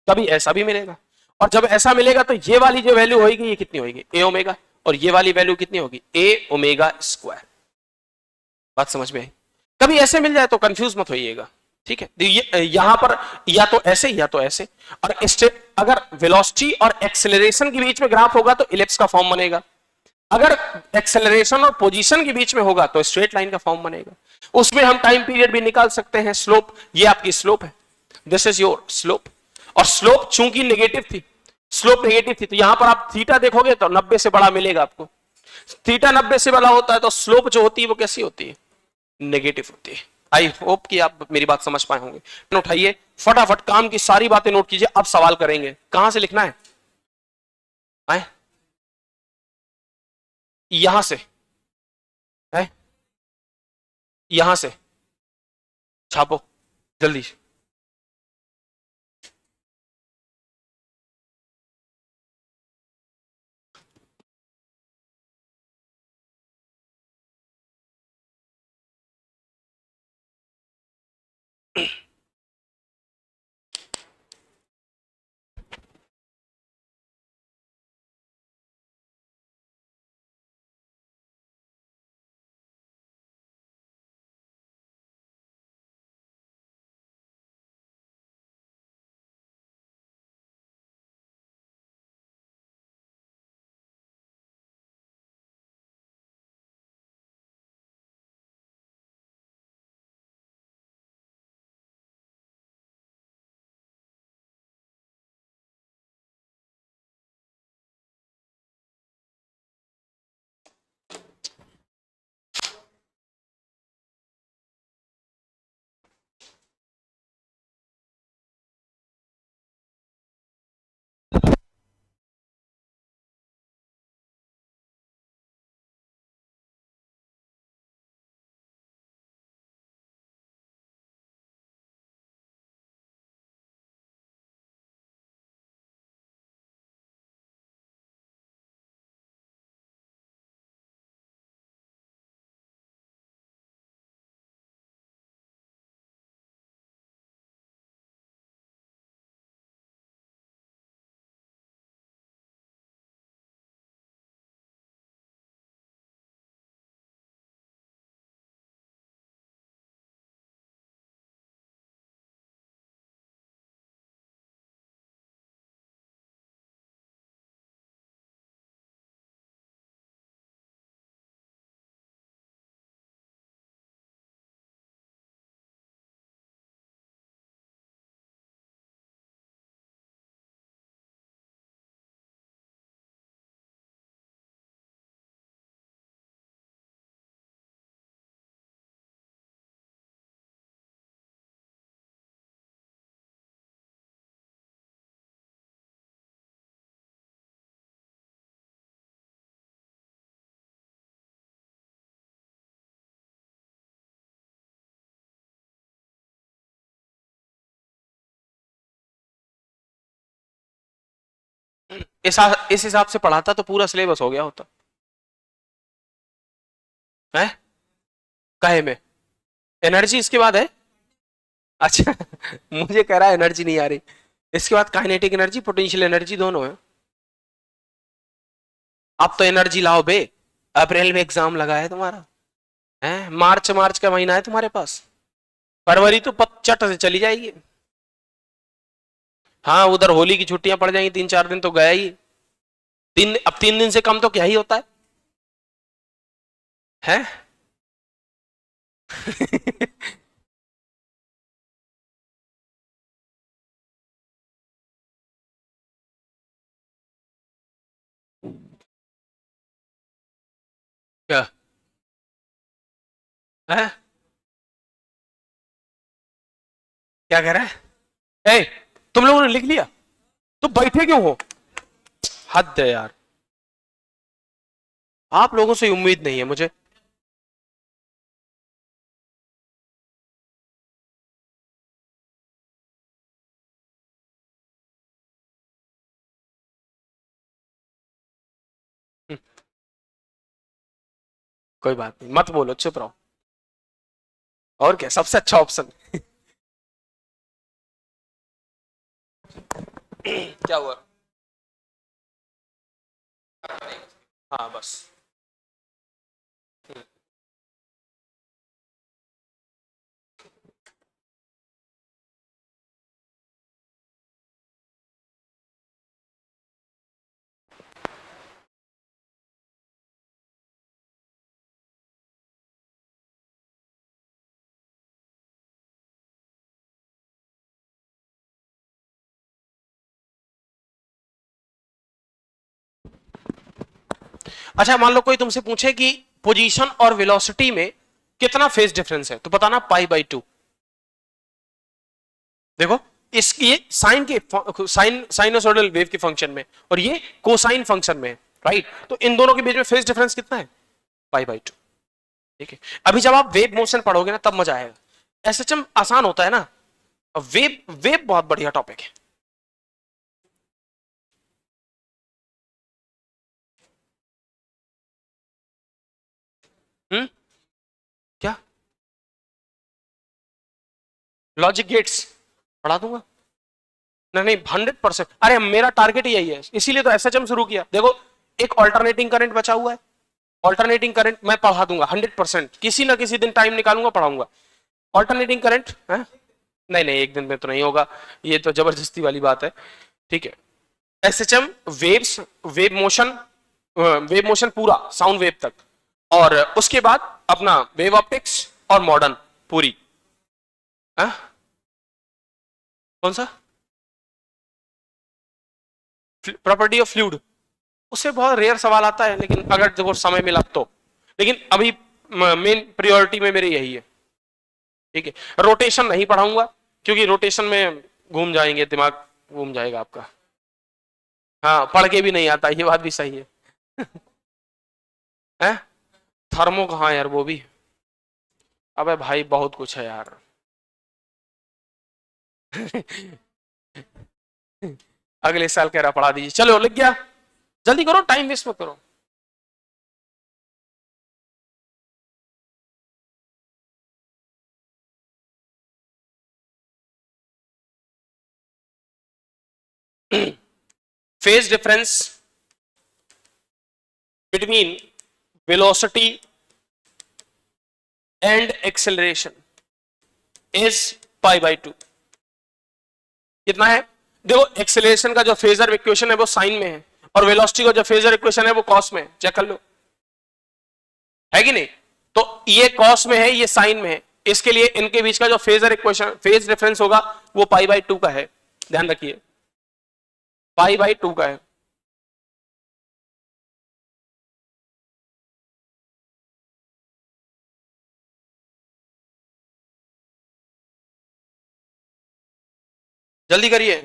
कभी ऐसा भी मिलेगा, और जब ऐसा मिलेगा तो ये वाली जो वैल्यू होगी ये कितनी होगी, ए ओमेगा, और ये वाली वैल्यू कितनी होगी, ए ओमेगा स्क्वायर। बात समझ में आई, कभी ऐसे मिल जाए तो कंफ्यूज मत होइएगा, ठीक है, ये यहां पर या तो ऐसे या तो ऐसे, और अगर वेलोसिटी और एक्सेलरेशन के बीच में ग्राफ होगा तो इलिप्स का फॉर्म बनेगा, अगर एक्सेलरेशन और पोजीशन के बीच में होगा तो स्ट्रेट लाइन का फॉर्म बनेगा, उसमें हम टाइम पीरियड भी निकाल सकते हैं, स्लोप, ये आपकी स्लोप है, दिस इज योर स्लोप, और स्लोप चूंकि नेगेटिव थी, स्लोप नेगेटिव थी, तो यहां पर आप थीटा देखोगे तो 90 से बड़ा मिलेगा आपको, थीटा 90 से बड़ा होता है तो स्लोप जो होती है वो कैसी होती है, नेगेटिव होती है। आई होप कि आप मेरी बात समझ पाए होंगे। पेन उठाइए, फटाफट काम की सारी बातें नोट कीजिए, अब सवाल करेंगे, कहां से लिखना है, आए यहां से है, यहां से छापो जल्दी से। इस हिसाब से पढ़ाता तो पूरा सिलेबस हो गया होता है। काहे में एनर्जी इसके बाद है? अच्छा मुझे कह रहा है एनर्जी नहीं आ रही। इसके बाद काइनेटिक एनर्जी पोटेंशियल एनर्जी दोनों है। अब तो एनर्जी लाओ बे, अप्रैल में एग्जाम लगा है तुम्हारा, है मार्च मार्च का महीना है तुम्हारे पास, फरवरी तो चट से चली जाएगी। हाँ उधर होली की छुट्टियां पड़ जाएंगी, 3-4 दिन तो गया ही। अब 3 दिन से कम तो क्या ही होता है? क्या है? क्या कह रहा है? ए, तुम लोगों ने लिख लिया तो बैठे क्यों हो? हद है यार, आप लोगों से उम्मीद नहीं है मुझे। कोई बात नहीं, मत बोलो, चुप रहो। और क्या सबसे अच्छा ऑप्शन? क्या हुआ? हाँ बस। अच्छा मान लो कोई तुमसे पूछे कि पोजीशन और वेलोसिटी में कितना फेज डिफरेंस है, तो बताना π/2। देखो इसकी साइन के साइनोसॉइडल वेव के फंक्शन में और ये कोसाइन फंक्शन में, राइट। तो इन दोनों के बीच में फेज डिफरेंस कितना है? Pi by two. ठीक है, अभी जब आप वेव मोशन पढ़ोगे ना तब मजा आएगा। एसएचएम आसान होता है ना, वेव वेव बहुत बढ़िया टॉपिक है। क्या लॉजिक गेट्स पढ़ा दूंगा? नहीं नहीं, 100%। अरे मेरा टारगेट यही है, इसीलिए तो एसएचएम शुरू किया। देखो, एक ऑल्टरनेटिंग करंट बचा हुआ है, ऑल्टरनेटिंग करंट मैं पढ़ा दूंगा 100%, किसी ना किसी दिन टाइम निकालूंगा पढ़ाऊंगा। ऑल्टरनेटिंग करंट है, नहीं नहीं एक दिन में तो नहीं होगा, ये तो जबरदस्ती वाली बात है। ठीक है, एसएचएम वेव्स, वेव मोशन पूरा साउंड वेव तक, और उसके बाद अपना वेव ऑप्टिक्स और मॉडर्न पूरी। है? कौन सा? प्रॉपर्टी ऑफ फ्लूइड, उससे बहुत रेयर सवाल आता है, लेकिन अगर देखो समय मिला तो। लेकिन अभी मेन प्रायोरिटी में मेरी यही है। ठीक है, रोटेशन नहीं पढ़ाऊंगा, क्योंकि रोटेशन में घूम जाएंगे, दिमाग घूम जाएगा आपका। हाँ, पढ़ के भी नहीं आता, ये बात भी सही है। हैं? थर्मो कहाँ यार, वो भी। अबे भाई बहुत कुछ है यार। अगले साल कह रहा पढ़ा दीजिए, चलो लिख गया, जल्दी करो, टाइम वेस्ट मत करो। Phase difference between velocity and acceleration is pi by two. कितना है? देखो, एक्सेलरेशन का जो फेजर इक्वेशन है वो साइन में है, और वेलोसिटी का जो फेजर इक्वेशन है वो कॉस में है, चेक कर लो, है कि नहीं? तो ये कॉस में है, ये साइन में है, इसके लिए इनके बीच का जो फेजर इक्वेशन, फेज डिफरेंस होगा वो पाई बाई टू का है, ध्यान रखिए, पाई बाई टू का है। जल्दी करिए।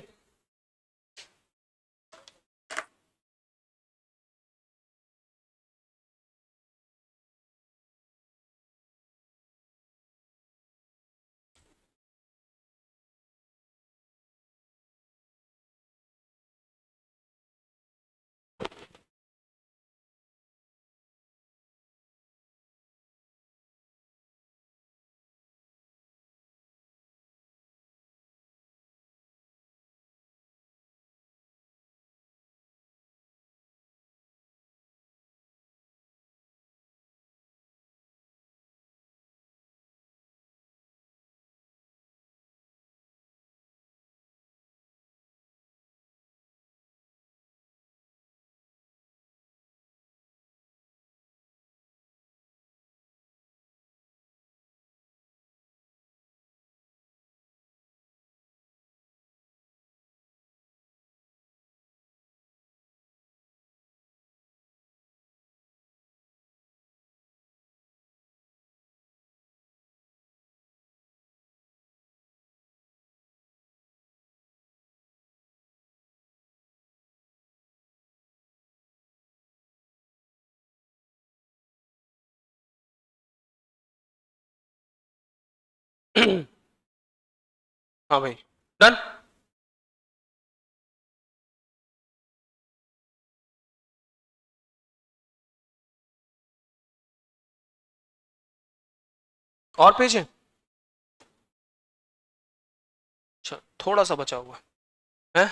हाँ भाई, डन। और पेज है? अच्छा, थोड़ा सा बचा हुआ है।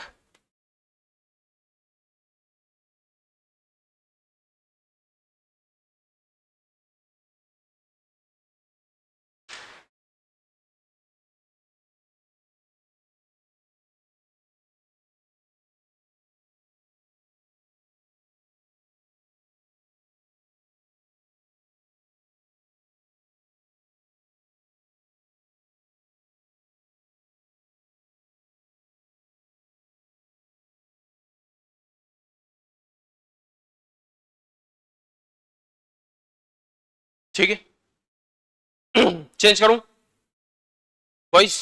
ठीक है, चेंज करूं वॉइस?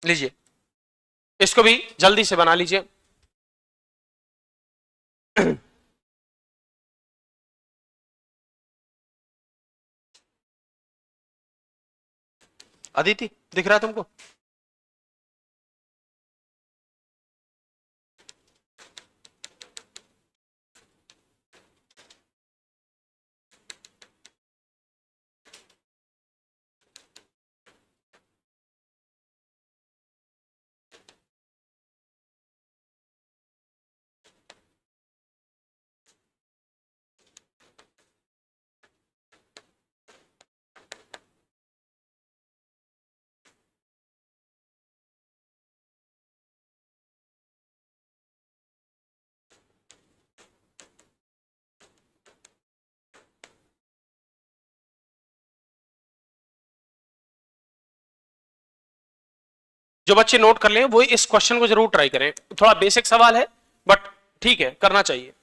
लीजिए। इसको भी जल्दी से बना लीजिए। अदिति दिख रहा है तुमको? जो बच्चे नोट कर लें वो इस क्वेश्चन को जरूर ट्राई करें, थोड़ा बेसिक सवाल है बट ठीक है, करना चाहिए।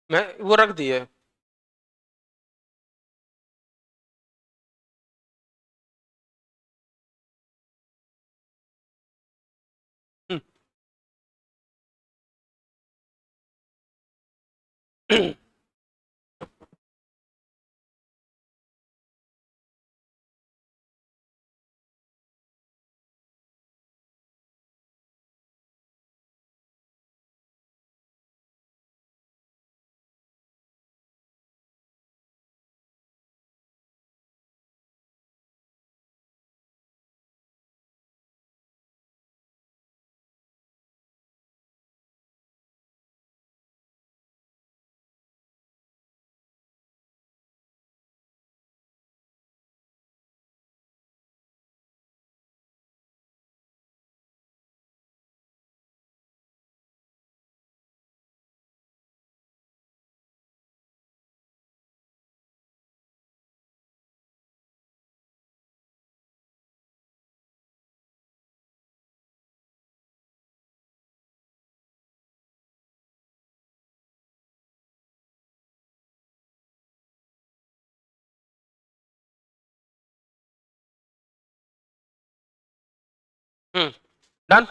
मैं वो रख दिए। डन।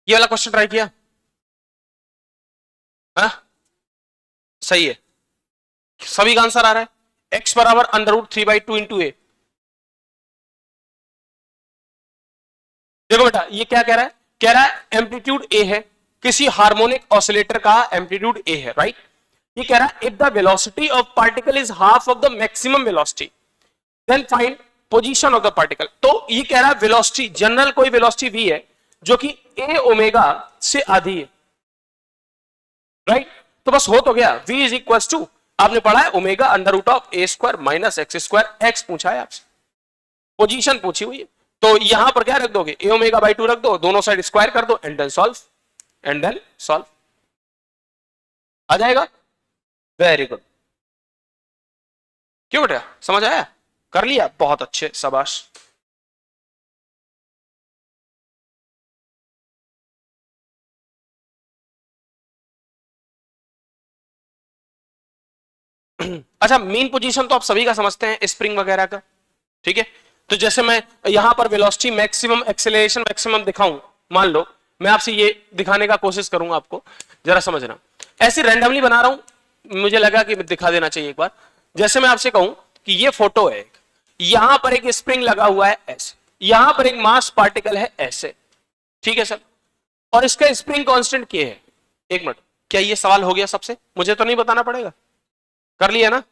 ये वाला क्वेश्चन ट्राई किया? हाँ सही है, सभी का आंसर आ रहा है। एक्स बराबर √3/2 × a। देखो बेटा ये क्या कह रहा है, कह रहा है एम्पलीट्यूड ए है, किसी हार्मोनिक ऑसिलेटर का एम्पलीट्यूड ए है, राइट। ये कह रहा है if the velocity of particle is half of the maximum velocity then find position of the particle. तो ये कह रहा है वेलोसिटी, जनरल कोई वेलोसिटी वी है जो कि ए ओमेगा से आधी है, राइट। तो बस हो तो गया, v इज इक्वल टू, आपने पढ़ा है ओमेगा √(a²-x²), एक्स पूछा है आपसे, पोजीशन पूछी हुई है, तो यहां पर क्या रख दोगे, a⍵/2 रख दो, दोनों साइड स्क्वायर कर दो एंड देन सॉल्व, आ जाएगा। वेरी गुड, क्यों बेटा समझ आया, कर लिया, बहुत अच्छे, शाबाश। अच्छा मीन पोजीशन तो आप सभी का समझते हैं, स्प्रिंग वगैरह का, ठीक है। तो जैसे मैं यहां पर वेलोसिटी मैक्सिमम, एक्सेलरेशन मैक्सिमम दिखाऊं, मान लो मैं आपसे ये दिखाने का कोशिश करूंगा, आपको जरा समझना, ऐसे रैंडमली बना रहा हूं, मुझे लगा कि दिखा देना चाहिए एक बार। जैसे मैं आपसे कहूं कि ये फोटो है, यहां पर एक स्प्रिंग लगा हुआ है ऐसे, यहां पर एक मास पार्टिकल है ऐसे, ठीक है सर, और इसका स्प्रिंग कांस्टेंट क्या है? एक मिनट, क्या ये सवाल हो गया सबसे? मुझे तो नहीं बताना पड़ेगा, कर लिया ना?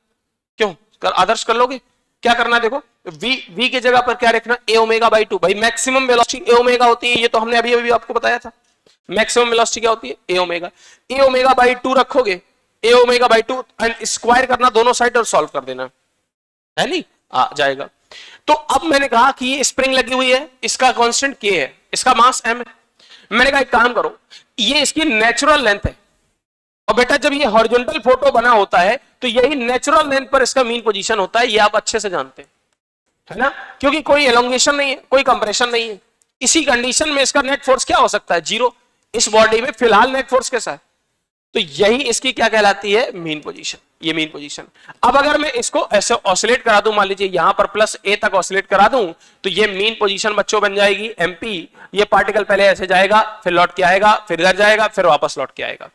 क्यों आदर्श कर लोगे? क्या करना है देखो, v की जगह पर क्या रखना? ए ओमेगा बाई 2। भाई मैक्सिमम वेलोसिटी ए ओमेगा होती है, ये तो हमने अभी अभी आपको बताया था। मैक्सिमम वेलोसिटी क्या होती है? ए ओमेगा। ए ओमेगा बाई 2 रखोगे, ए ओमेगा बाई 2 एंड स्क्वायर करना दोनों साइड और सॉल्व कर देना, है नहीं? आ जाएगा। तो अब मैंने कहा कि ये स्प्रिंग लगी हुई है, इसका कांस्टेंट k है, इसका मास m है। मैंने कहा एक काम करो, ये इसकी नेचुरल लेंथ है, और बेटा जब ये हॉरिजॉन्टल फोटो बना होता है तो यही नेचुरल लेंथ पर इसका मीन पोजीशन होता है, ये आप अच्छे से जानते हैं, है ना? क्योंकि कोई एलोंगेशन नहीं है, कोई कंप्रेशन नहीं है। इसी कंडीशन में इसका नेट फोर्स क्या हो सकता है? 0। इस बॉडी में फिलहाल नेट फोर्स कैसा है? तो यही इसकी क्या कहलाती है? Mean position. ये मीन पोजीशन। अब अगर मैं इसको ऐसे ऑसिलेट करा दूं, मान लीजिए यहां पर प्लस ए तक ऑसिलेट करा दूं, तो ये मीन पोजीशन बच्चों बन जाएगी एमपी। ये पार्टिकल पहले ऐसे जाएगा, फिर लौट के आएगा, फिर इधर जाएगा, फिर वापस लौट के आएगा,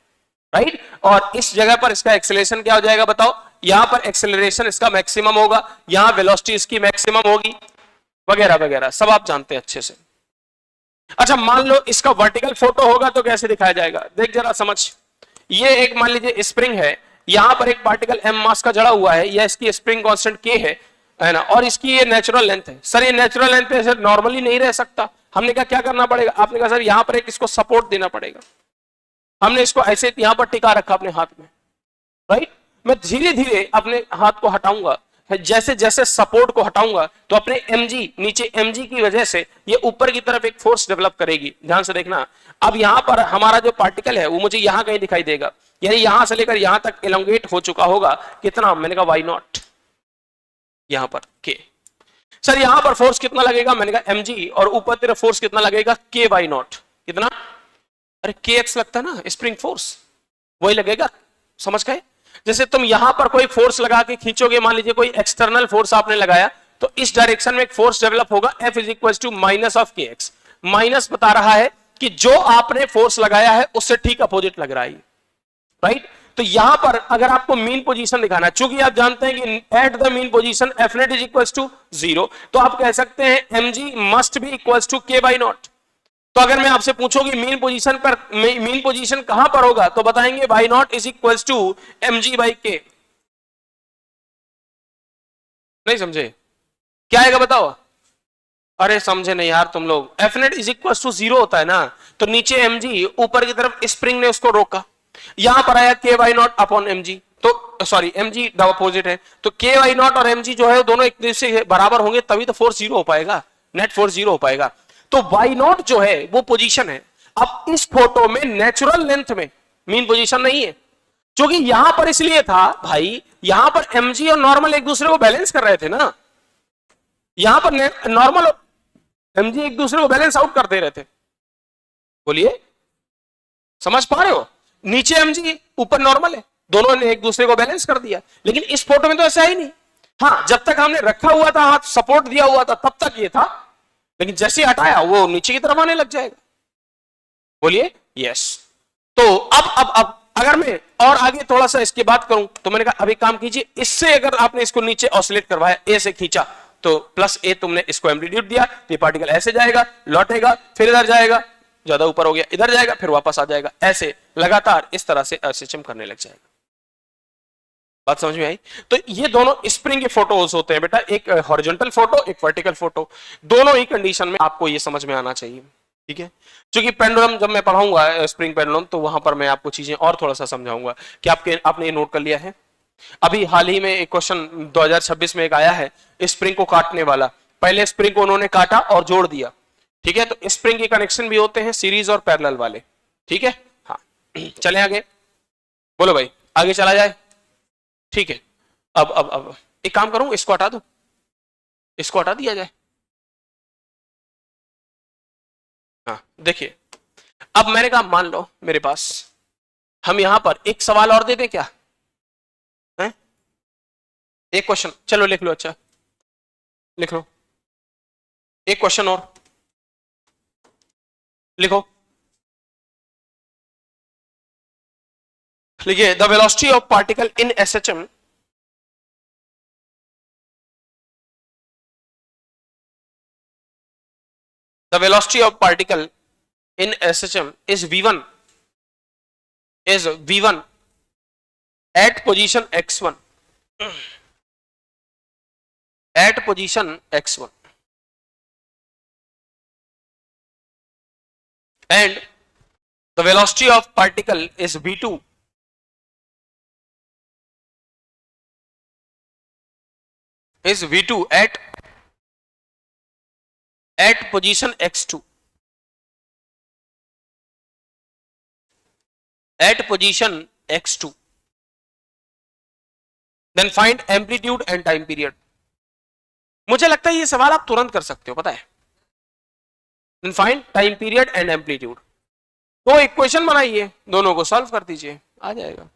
राइट? और इस जगह पर इसका एक्सेलरेशन क्या हो जाएगा बताओ? यहां पर एक्सेलरेशन इसका मैक्सिमम होगा, यहां वेलोसिटी इसकी मैक्सिमम होगी, वगैरह वगैरह सब आप जानते हैं अच्छे से। अच्छा मान लो इसका वर्टिकल फोटो होगा तो कैसे दिखाया जाएगा? देख जरा समझ, ये एक मान लीजिए स्प्रिंग है, यहां पर एक पार्टिकल m मास का जड़ा हुआ है, यह इसकी स्प्रिंग कांस्टेंट k है ना, और इसकी ये नेचुरल लेंथ है। सर ये नेचुरल लेंथ पे सर नॉर्मली नहीं रह सकता, हमने कहा क्या करना पड़ेगा? आपने कहा सर यहां पर एक इसको सपोर्ट देना पड़ेगा। हमने इसको ऐसे यहां पर टिका रखा अपने हाथ में, राइट? मैं धीरे धीरे अपने हाथ को हटाऊंगा, जैसे जैसे सपोर्ट को हटाऊंगा तो अपने mg, नीचे mg की वजह से ये ऊपर की तरफ एक फोर्स डेवलप करेगी। ध्यान से देखना, अब यहां पर हमारा जो पार्टिकल है वो मुझे यहां कहीं दिखाई देगा, यानी यहां से लेकर यहां तक एलोंगेट हो चुका होगा। कितना? मैंने कहा y नॉट, यहां पर k। सर यहां पर फोर्स कितना लगेगा? मैंने कहा mg, और ऊपर तरफ फोर्स कितना लगेगा? k y not. कितना? अरे kx लगता है ना स्प्रिंग फोर्स, वही लगेगा, समझ गए? जैसे तुम यहां पर कोई फोर्स लगा के खींचोगे, मान लीजिए कोई एक्सटर्नल फोर्स आपने लगाया, तो इस डायरेक्शन में एक फोर्स डेवलप होगा, F is equal to minus of kx। Minus बता रहा है कि जो आपने फोर्स लगाया है उससे ठीक अपोजिट लग रहा है, राइट? तो यहां पर अगर आपको मीन पोजीशन दिखाना है, चूंकि आप जानते हैं कि at the mean position F net is equal to 0, तो आप कह सकते हैं mg must be equal to k by naught. तो अगर मैं आपसे पूछूंगी मीन पोजीशन पर, मीन पोजीशन कहां पर होगा, तो बताएंगे y naught is equal to mg by k। नहीं समझे? क्या आएगा बताओ? अरे समझे नहीं यार तुम लोग, F net is equal to 0 होता है ना, तो नीचे mg, ऊपर की तरफ स्प्रिंग ने उसको रोका, यहां पर आया k y not upon mg, तो सॉरी mg द अपोजिट है, तो k y नॉट और mg जो है दोनों एक दूसरे से बराबर होंगे, तभी तो फोर्स 0 हो पाएगा, नेट फोर्स 0 हो पाएगा। तो y नॉट जो है वो पोजीशन है। अब इस फोटो में नेचुरल लेंथ में मीन पोजीशन नहीं है, क्योंकि यहां पर इसलिए था भाई, यहां पर mg और नॉर्मल एक दूसरे को बैलेंस कर रहे थे ना, यहां पर नॉर्मल और mg एक दूसरे को बैलेंस आउट कर दे रहे थे। बोलिए समझ पा रहे हो? नीचे mg ऊपर नॉर्मल है, दोनों ने एक दूसरे को बैलेंस कर दिया। लेकिन इस फोटो में तो ऐसा ही नहीं। हाँ, जब तक हमने रखा हुआ था, हाथ सपोर्ट दिया हुआ था, तब तक ये था, लेकिन जैसे हटाया वो नीचे की तरफ आने लग जाएगा। बोलिए यस। तो अब अगर मैं और आगे थोड़ा सा इसकी बात करूं, तो मैंने कहा अभी काम कीजिए, इससे अगर आपने इसको नीचे ऑसिलेट करवाया, ए से खींचा, तो प्लस ए तुमने इसको एम्पलीट्यूड दिया, तो ये पार्टिकल ऐसे जाएगा, लौटेगा, फिर इधर जाएगा, ज्यादा ऊपर हो गया, इधर जाएगा, फिर वापस आ जाएगा, ऐसे लगातार इस तरह से सिस्टम करने लग जाएगा। बात समझ में आई? तो ये दोनों स्प्रिंग के फोटोज होते हैं बेटा, एक हॉरिजॉन्टल फोटो, एक वर्टिकल फोटो, दोनों ही कंडीशन में आपको ये समझ में आना चाहिए, ठीक है? क्योंकि पेंडुलम जब मैं पढ़ाऊंगा स्प्रिंग पेंडुलम, तो वहां पर मैं आपको चीजें और थोड़ा सा समझाऊंगा कि आपने ये नोट कर लिया है। अभी हाल ही में एक क्वेश्चन 2026 में एक आया है, स्प्रिंग को काटने वाला। पहले स्प्रिंग को उन्होंने काटा और जोड़ दिया, ठीक है? तो स्प्रिंग के कनेक्शन भी होते हैं सीरीज और पैरेलल वाले, ठीक है? हाँ, चले आगे, बोलो भाई आगे चला जाए, ठीक है? अब एक काम करूं, इसको हटा दूं, इसको हटा दिया जाए। हाँ देखिए, अब मैंने कहा मान लो मेरे पास, हम यहां पर एक सवाल और दे दें क्या है? एक क्वेश्चन, चलो लिख लो, अच्छा लिख लो। एक क्वेश्चन और लिखो, लिखिए the velocity of particle in SHM the velocity of particle in SHM is v1 at position x1 at position x1 and the velocity of particle is v2 at position x2 at position x2 then find amplitude and time period। मुझे लगता है ये सवाल आप तुरंत कर सकते हो, पता है। then find time period and amplitude। तो इक्वेशन बनाइए, दोनों को सॉल्व कर दीजिए, आ जाएगा।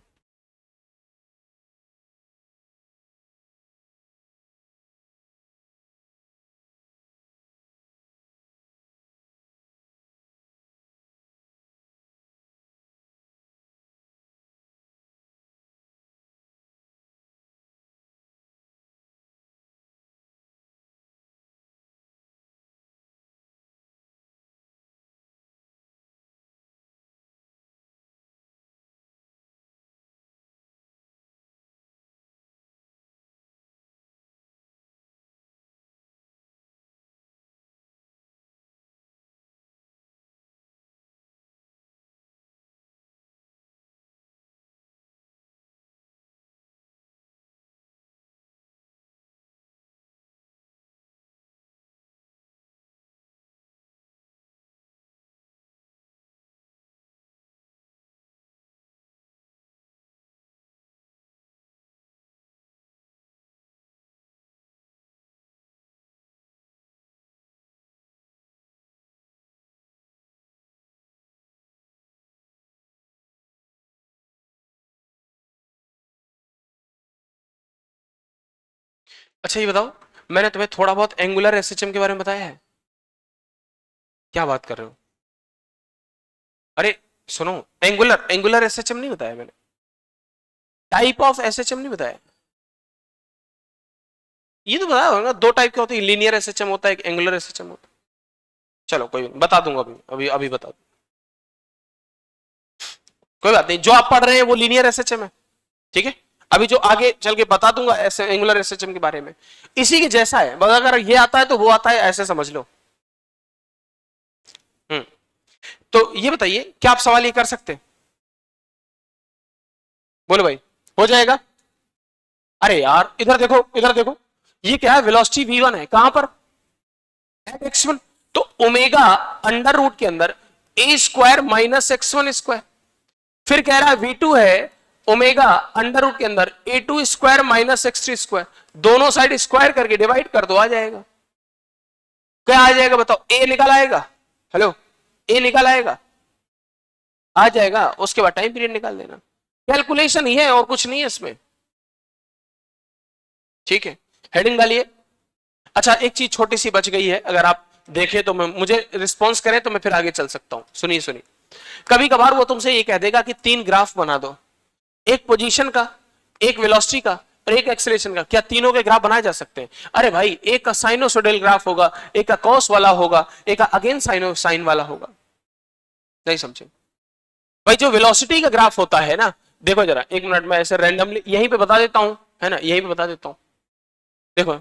अच्छा ये बताओ, मैंने तुम्हें थोड़ा बहुत एंगुलर एसएचएम के बारे में बताया है? क्या बात कर रहे हो? अरे सुनो, एंगुलर एसएचएम नहीं बताया मैंने, टाइप ऑफ एसएचएम नहीं बताया। ये तो बताया होगा, दो टाइप के होते हैं, लीनियर एसएचएम होता है, एक एंगुलर एसएचएम होता है। चलो कोई बता दूंगा, अभी बता दूंगा, कोई बात नहीं। जो आप पढ़ रहे हैं वो लीनियर एसएचएम है, ठीक है। अभी जो आगे चल के बता दूंगा एंगुलर एसएचएम के बारे में, इसी के जैसा है, बस अगर ये आता है तो वो आता है, ऐसे समझ लो। तो ये बताइए, क्या आप सवाल ये कर सकते हैं? बोलो भाई, हो जाएगा? अरे यार इधर देखो, इधर देखो, ये क्या है? वेलोसिटी v1 है, कहां पर? Eight x1। तो ओमेगा अंडर रूट के अंदर a square minus x1 square, फिर कह रहा है v2 है ओमेगा अंडर रूट के अंदर a2 square minus x3 square, दोनों साइड स्क्वायर करके डिवाइड कर दो, आ जाएगा। क्या आ जाएगा बताओ? a निकल आएगा, हेलो, a निकल आएगा, आ जाएगा। उसके बाद टाइम पीरियड निकाल देना, कैलकुलेशन ही है और कुछ नहीं है इसमें, ठीक है। हेडिंग डालिए। अच्छा एक चीज छोटी सी बच गई है, अगर आप देखें तो मुझे रिस्पॉन्स करें तो मैं फिर आगे चल सकता हूं। सुनिए, कभी कभार वो तुमसे ये कह देगा कि 3 ग्राफ बना दो, एक पोजीशन का, एक वेलोसिटी का और एक एक्सेलरेशन का। क्या तीनों के ग्राफ बनाए जा सकते हैं? अरे भाई, एक का साइनोसोइडल ग्राफ होगा, एक का कॉस वाला होगा, एक का अगेन साइन वाला होगा। नहीं समझे भाई? जो वेलोसिटी का ग्राफ होता है ना, देखो जरा एक मिनट में ऐसे रैंडमली यहीं पे बता देता हूं, है ना, यहीं पे बता देता हूं। देखो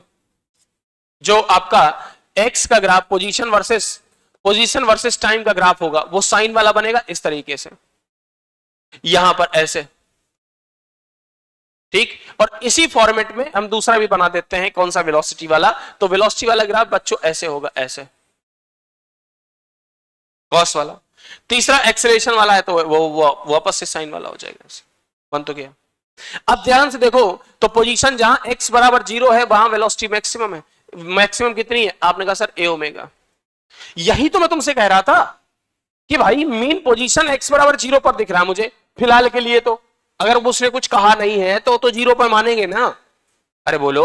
जो आपका एक्स का ग्राफ पोजीशन वर्सेस टाइम का ग्राफ होगा, वो साइन वाला बनेगा इस तरीके से, यहां पर ऐसे, ठीक। और इसी फॉर्मेट में हम दूसरा भी बना देते हैं, कौन सा? वेलोसिटी वाला। तो वेलोसिटी वाला ग्राफ बच्चों ऐसे होगा, ऐसे कॉस वाला। तीसरा एक्सेलरेशन वाला है तो वो वापस से साइन वाला हो जाएगा। बन तो गया। अब ध्यान से देखो, तो पोजीशन जहां x बराबर 0 है वहां वेलोसिटी मैक्सिमम है। मैक्सिमम कितनी है? आपने कहा सर a ओमेगा। यही तो मैं तुमसे कह रहा था कि भाई मीन पोजीशन x बराबर 0 पर दिख रहा है मुझे फिलहाल के लिए, तो अगर उसने कुछ कहा नहीं है तो 0 पर मानेंगे ना। अरे बोलो,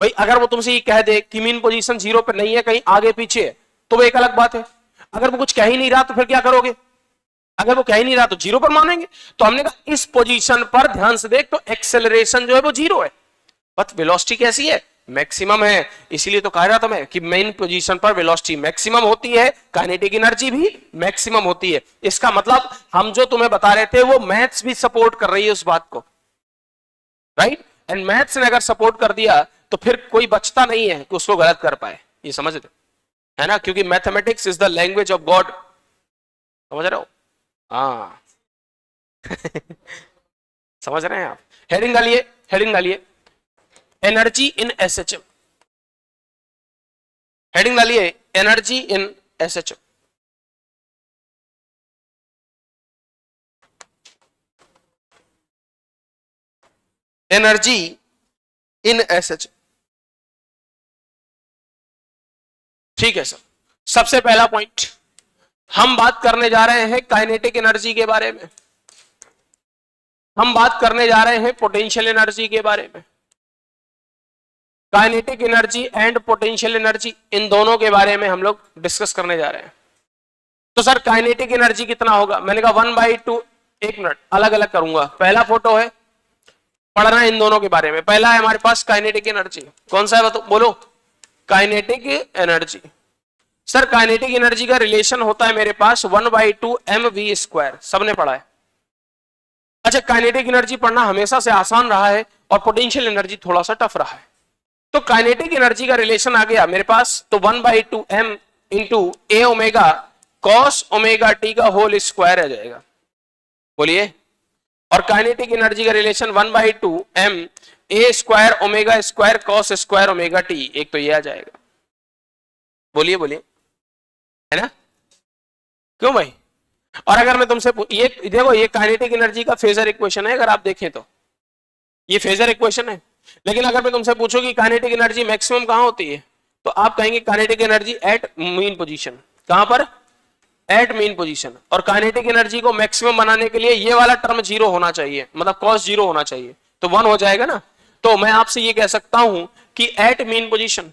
भाई अगर वो तुमसे ये कह दे कि मीन पोजीशन 0 पे नहीं है, कहीं आगे पीछे है, तो वो एक अलग बात है। अगर वो कुछ कह ही नहीं रहा तो फिर क्या करोगे? अगर वो कह ही नहीं रहा तो 0 पर मानेंगे। तो हमने कहा इस पोजीशन पर ध्यान से देख, तो एक्सेलरेशन जो है वो 0 है, बट वेलोसिटी कैसी है? मैक्सिमम है। इसीलिए तो कह रहा था मैं कि मेन पोजीशन पर वेलोसिटी मैक्सिमम होती है, काइनेटिक एनर्जी भी मैक्सिमम होती है। इसका मतलब हम जो तुम्हें बता रहे थे वो मैथ्स भी सपोर्ट कर रही है उस बात को, राइट? एंड मैथ्स ने अगर सपोर्ट कर दिया तो फिर कोई बचता नहीं है कि उसको गलत कर पाए, ये समझते है ना? क्योंकि mathematics is the language of God, समझ रहे हो? हाँ समझ रहे हैं आप? हेडिंग डालिए, हेडिंग डालिए, एनर्जी इन एसएचएम। हेडिंग डालिए, energy in SHM. Energy in SHM, ठीक है सर। सबसे पहला पॉइंट हम बात करने जा रहे हैं काइनेटिक एनर्जी के बारे में, हम बात करने जा रहे हैं पोटेंशियल एनर्जी के बारे में। Kinetic energy and potential energy, इन दोनों के बारे में हम लोग डिस्कस करने जा रहे हैं। तो सर काइनेटिक एनर्जी कितना होगा? मैंने कहा 1/2। एक मिनट, अलग अलग करूंगा। पहला फोटो है, पढ़ना इन दोनों के बारे में। पहला है हमारे पास काइनेटिक एनर्जी, कौन सा है बोलो? Kinetic energy. Sir kinetic energy का रिलेशन होता है मेरे पास 1/2 mv², सबने पढ़ा है। अच्छा, काइनेटिक एनर्जी पढ़ना हमेशा से आसान रहा है और पोटेंशियल एनर्जी थोड़ा सा टफ रहा है। तो काइनेटिक एनर्जी का रिलेशन आ गया मेरे पास, तो 1/2 m into a omega cos omega t का होल स्क्वायर आ जाएगा। बोलिए। और काइनेटिक एनर्जी का relation 1/2 m a square omega square cos square omega t, एक तो ये आ जाएगा। बोलिए बोलिए, है ना? क्यों भाई? और अगर मैं तुमसे ये देखो, ये काइनेटिक एनर्जी का फेजर इक्वेशन है, अगर आप देखें तो ये फेजर इक्वेशन है। लेकिन अगर मैं तुमसे पूछूं कि काइनेटिक एनर्जी मैक्सिमम कहां होती है, तो आप कहेंगे kinetic energy at mean position. कहां पर? At mean position. और काइनेटिक एनर्जी को मैक्सिमम बनाने के लिए ये वाला टर्म 0 होना चाहिए, मतलब कॉस 0 होना चाहिए, तो 1 हो जाएगा ना। तो मैं आपसे ये कह सकता हूं कि at mean position,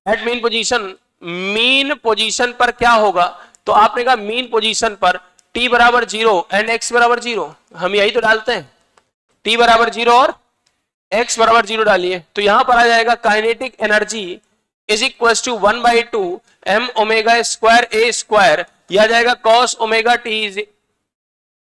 at mean position, mean position पर क्या होगा? तो आपने कहा मीन पोजीशन पर t बराबर 0 एंड x बराबर 0, हम यही तो डालते हैं, t बराबर 0 और x बराबर 0 डालिए, तो यहां पर आ जाएगा kinetic energy is equal to 1/2 m omega square a square, यह आ जाएगा cos omega t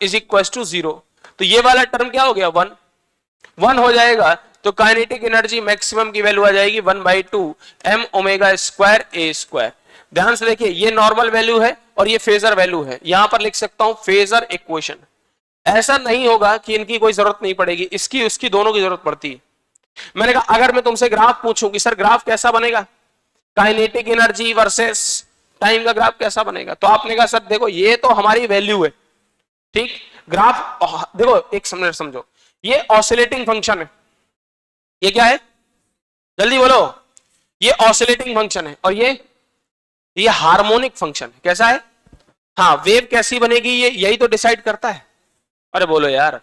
is equal to 0। तो ये वाला टर्म क्या हो गया? 1 हो जाएगा। तो काइनेटिक एनर्जी मैक्सिमम की वैल्यू आ जाएगी 1/2 m omega square a square. ध्यान से देखिए, ये नॉर्मल वैल्यू है और ये फेजर वैल्यू है। यहां पर लिख सकता हूं फेजर इक्वेशन। ऐसा नहीं होगा कि इनकी कोई जरूरत नहीं पड़ेगी, इसकी उसकी दोनों की जरूरत पड़ती है। मैंने कहा अगर मैं तुमसे ग्राफ पूछूं कि सर ग्राफ कैसा बनेगा, काइनेटिक एनर्जी वर्सेस टाइम का ग्राफ कैसा बनेगा, तो आपने कहा सर देखो ये तो हमारी वैल्यू है, ठीक। ग्राफ देखो, एक समझो, ये ऑसिलेटिंग फंक्शन है। ये क्या है? जल्दी बोलो। ये ऑसिलेटिंग फंक्शन है और ये हार्मोनिक फंक्शन है। कैसा है? हाँ, वेव कैसी बनेगी ये यही तो डिसाइड करता है। अरे बोलो यार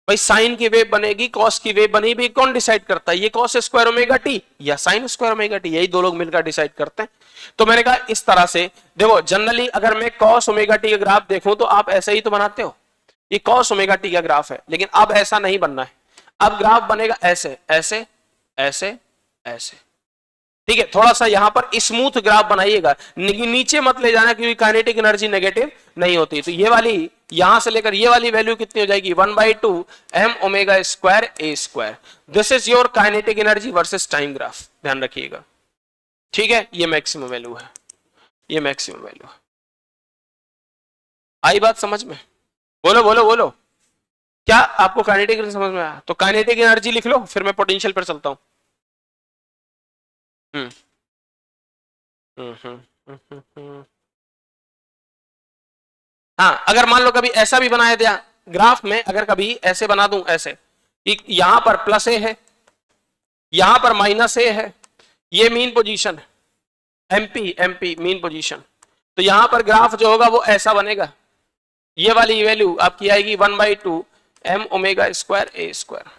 भाई, साइन की वेव बनेगी, कॉस की वेव बनेगी, कौन डिसाइड करता है? ये कॉस स्क्वायर ओमेगा टी या साइन स्क्वायर ओमेगा टी, यही दो लोग मिलकर डिसाइड करते हैं। तो मैंने कहा इस तरह से देखो, जनरली अगर मैं कॉस ओमेगा टी का ग्राफ देखूं तो आप ऐसे ही तो बनाते हो, ये कॉस ओमेगा टी का ग्राफ है, लेकिन अब ऐसा नहीं बनना है। अब ग्राफ बनेगा ऐसे ऐसे ऐसे ऐसे, ठीक है। थोड़ा सा यहां पर स्मूथ ग्राफ बनाइएगा, नीचे मत ले जाना क्योंकि काइनेटिक एनर्जी नेगेटिव नहीं होती। तो ये वाली यहां से लेकर ये वाली वैल्यू कितनी हो जाएगी? 1/2 m omega square a square. This is your kinetic energy versus time graph, ध्यान रखिएगा, ठीक है। ये मैक्सिमम वैल्यू है, ये मैक्सिमम वैल्यू है। आई बात समझ में? बोलो बोलो बोलो, क्या आपको काइनेटिक एनर्जी समझ में आया? तो काइनेटिक एनर्जी लिख लो, फिर मैं पोटेंशियल पर चलता हूं। हाँ, अगर मान लो कभी ऐसा भी बनाया दिया ग्राफ में, अगर कभी ऐसे बना दूं, ऐसे यहां पर प्लस ए है, यहां पर माइनस ए है, ये मीन पोजीशन है, एमपी एमपी मीन पोजीशन। तो यहां पर ग्राफ जो होगा वो ऐसा बनेगा, ये वाली वैल्यू आपकी आएगी 1/2 m omega square a square.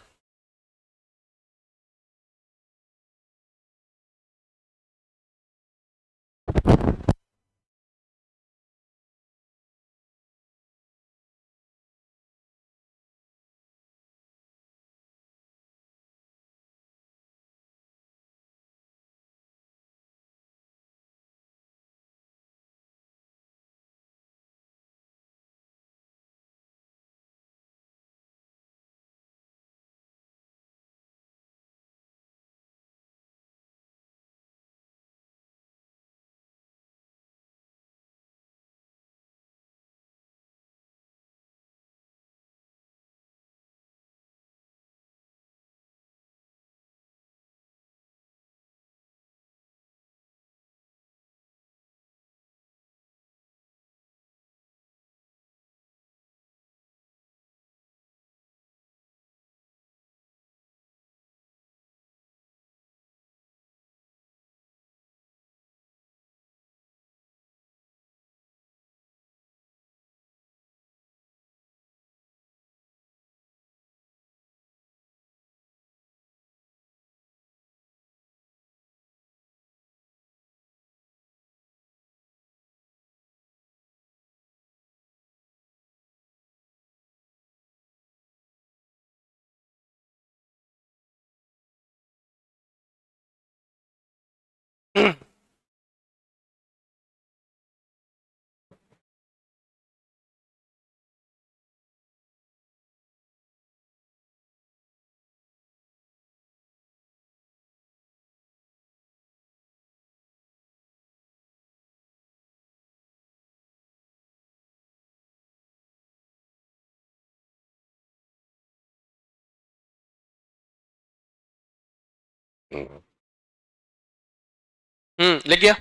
लिख गया?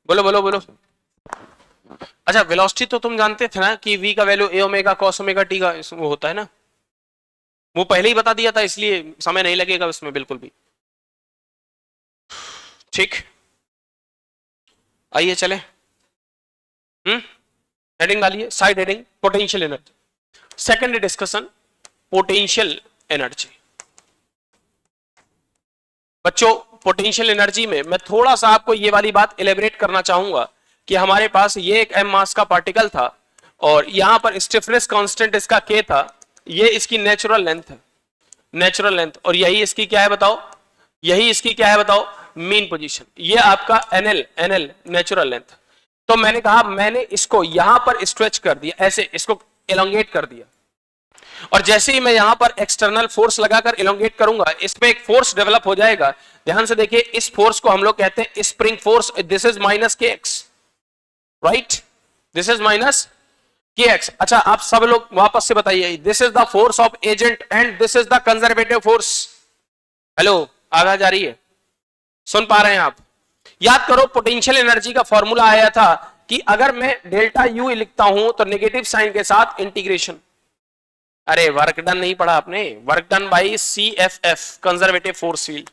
बोलो बोलो बोलो। अच्छा, वेलोसिटी तो तुम जानते थे ना कि v का value a omega cos omega t का वो होता है ना, वो पहले ही बता दिया था, इसलिए समय नहीं लगेगा उसमें बिल्कुल भी। ठीक, आइए चले। हेडिंग डालिए, side heading potential energy, second discussion potential energy. बच्चों, पोटेंशियल एनर्जी में मैं थोड़ा सा आपको ये वाली बात एलेबरेट करना चाहूंगा कि हमारे पास ये एक m मास का पार्टिकल था और यहां पर स्टिफनेस कांस्टेंट इसका k था, ये इसकी नेचुरल लेंथ है, नेचुरल लेंथ, और यही इसकी क्या है बताओ, यही इसकी क्या है बताओ, मीन पोजीशन। ये आपका nl नेचुरल लेंथ। तो मैंने कहा मैंने इसको यहां पर स्ट्रेच कर दिया, ऐसे इसको एलोंगेट कर दिया, और जैसे ही मैं यहां पर एक्सटर्नल फोर्स लगाकर एलोंगेट करूंगा, इस पे एक फोर्स डेवलप हो जाएगा। ध्यान से देखिए, इस फोर्स को हम लोग कहते हैं spring force. This is minus k x, right, this is minus k x. अच्छा, आप सब लोग वापस से बताइए, this is the force of agent and this is the conservative force. Hello, आवाज आ रही है? सुन पा रहे हैं आप? याद करो, पोटेंशियल एनर्जी का फॉर्मूला आया था कि अगर मैं डेल्टा यू लिखता हूं तो नेगेटिव साइन के साथ इंटीग्रेशन। अरे वर्क डन नहीं पढ़ा आपने? Work done by CFF, conservative force field.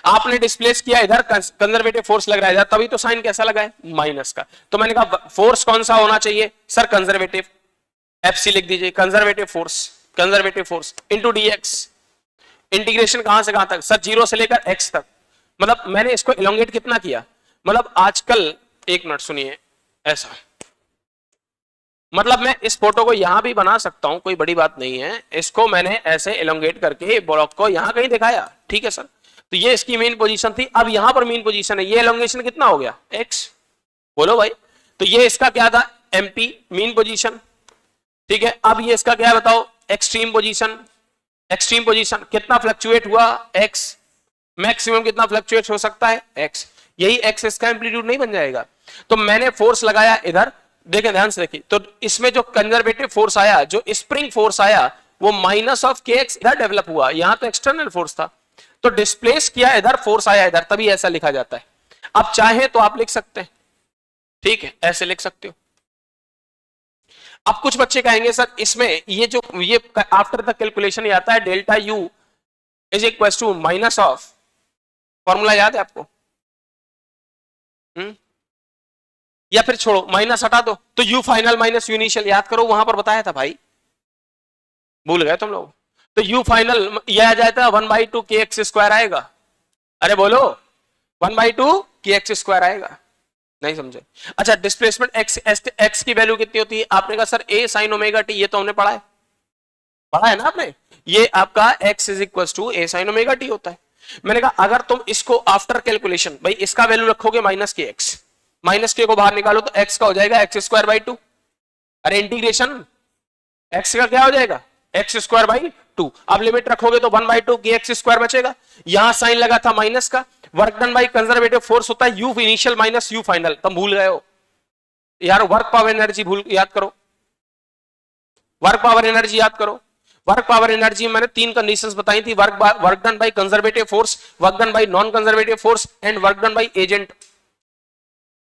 आपने डिस्प्लेस किया इधर, कंजर्वेटिव फोर्स लग रहा है इधर, तभी तो साइन कैसा लगा है, माइनस का। तो मैंने कहा फोर्स कौन सा होना चाहिए सर, कंजर्वेटिव, FC लिख दीजिए, conservative force into dx। Integration कहां से कहां तक सर? 0 से लेकर x तक। मतलब मैंने इसको इलोंगेट कितना किया, मतलब आजकल, एक मिनट सुनिए, ऐसा मतलब मैं इस फोटो को यहां भी बना सकता हूं, कोई बड़ी बात नहीं है। इसको मैंने ऐसे एलोंगेट करके ब्लॉक को यहां कहीं दिखाया, ठीक है सर। तो ये इसकी मेन पोजीशन थी, अब यहां पर मेन पोजीशन है, ये एलोंगेशन कितना हो गया, x। बोलो भाई, तो ये इसका क्या था, MP मेन पोजीशन, ठीक है। अब ये इसका क्या बताओ, एक्सट्रीम पोजीशन। एक्सट्रीम पोजीशन कितना फ्लक्चुएट हुआ, x। मैक्सिमम कितना फ्लक्चुएट हो सकता है, x। यही x इसका एम्पलीट्यूड नहीं बन जाएगा? तो मैंने फोर्स लगाया इधर, देखें ध्यान से देखिए, तो इसमें जो कंजर्वेटिव फोर्स आया, जो स्प्रिंग फोर्स आया, वो माइनस ऑफ के एक्स इधर डेवलप हुआ, यहां तो एक्सटर्नल फोर्स था, तो डिस्प्लेस किया इधर, फोर्स आया इधर, तभी ऐसा लिखा जाता है। अब चाहे तो आप लिख सकते हैं, ठीक है, ऐसे लिख सकते हो। अब कुछ बच्चे कहेंगे सर इसमें ये जो ये आफ्टर द कैलकुलेशन ये आता है delta U is equal to minus of, formula याद है आपको? या फिर छोड़ो, माइनस हटा दो, तो you final minus U initial याद करो, वहां पर बताया था भाई, भूल गए तुम लोग? तो यू फाइनल ये आ जाता है 1/2 के एक्स स्क्वायर आएगा। अरे बोलो, 1/2 के एक्स स्क्वायर आएगा, नहीं समझे? अच्छा, डिस्प्लेसमेंट एक्स की वैल्यू कितनी होती है? आपने कहा sir a sin omega t, ये तो हमने पढ़ा है ना आपने, ये आपका x is equal to a sin omega t होता है। मैंने कहा अगर तुम इसको आफ्टर कैलकुलेशन, भाई इसका वैल्यू रखोगे माइनस के एक्स, माइनस के को बाहर निकालो तो x का हो जाएगा एक्स स्क्वायर बाई 2। अरे इंटीग्रेशन x का क्या हो जाएगा, एक्स स्क्वायर बाई 2। अब लिमिट रखोगे तो 1/2 के एक्स स्क्वायर बचेगा, यहां साइन लगा था माइनस का। Work done by conservative force होता है you initial minus U final. तुम भूल गए हो यार, वर्क पावर एनर्जी याद करो, वर्क पावर एनर्जी याद करो। वर्क पावर एनर्जी में मैंने 3 कंडीशंस बताई थी, work done by conservative force, work done by non conservative force and work done by agent.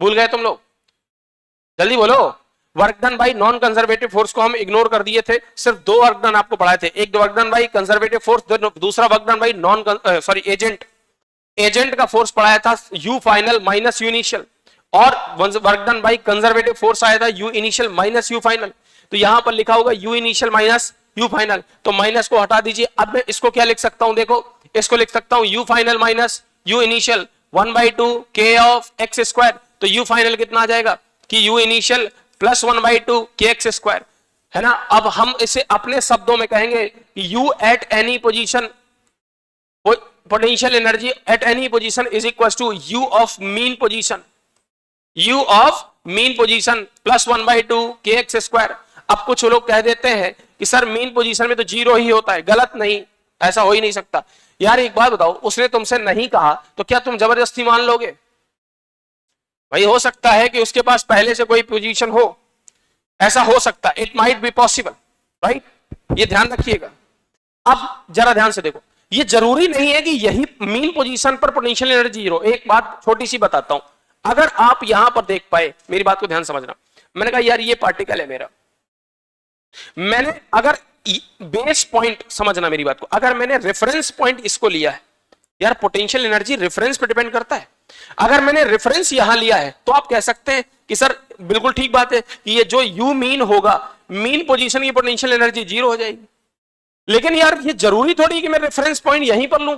भूल गए तुम लोग? जल्दी बोलो। Work done by non conservative force को हम इग्नोर कर दिए थे, सिर्फ 2 वर्क डन आपको पढ़ाए थे, एक work done by conservative force, दूसरा work done by non agent. Agent का फोर्स पढ़ाया था U final minus U initial, और work done by conservative force आया था U initial minus U final. तो यहां पर लिखा होगा U initial minus U final, तो माइनस को हटा दीजिए। अब मैं इसको क्या लिख सकता हूं, देखो इसको लिख सकता हूं you final minus U initial 1/2 के ऑफ एक्स स्क्वायर। तो यू फाइनल कितना आ जाएगा कि you initial plus 1/2 k x square, है ना। अब हम इसे अपने शब्दों में कहेंगे कि U at any position, potential energy at any position is equal to U of mean position, U of mean position plus 1/2 k x square. अब कुछ लोग कह देते हैं कि सर मीन पोजीशन में तो 0 ही होता है, गलत, नहीं, ऐसा हो ही नहीं सकता। यार एक बात बताओ, उसने तुमसे नहीं कहा तो क्या तुम जबरदस्ती मान लोगे? भाई हो सकता है कि उसके पास पहले से कोई पोजीशन हो, ऐसा हो सकता है, it might be possible, right, ये ध्यान रखिएगा। अब जरा ध्यान से देखो, ये जरूरी नहीं है कि यही मीन पोजीशन पर पोटेंशियल एनर्जी जीरो। एक बात छोटी सी बताता हूं, अगर आप यहां पर देख पाए, मेरी बात को ध्यान समझना, मैंने कहा यार ये पार्टिकल है मेरा, मैंने अगर बेस पॉइंट, समझना मेरी बात को, अगर मैंने रेफरेंस पॉइंट इसको लिया है, यार पोटेंशियल एनर्जी रेफरेंस पे डिपेंड करता है। अगर मैंने रेफरेंस यहां लिया है तो आप कह सकते हैं कि सर बिल्कुल ठीक बात है कि ये जो यू मीन होगा, मीन पोजीशन की पोटेंशियल एनर्जी जीरो हो जाएगी। लेकिन यार ये जरूरी थोड़ी कि मैं रेफरेंस पॉइंट यहीं पर लूं।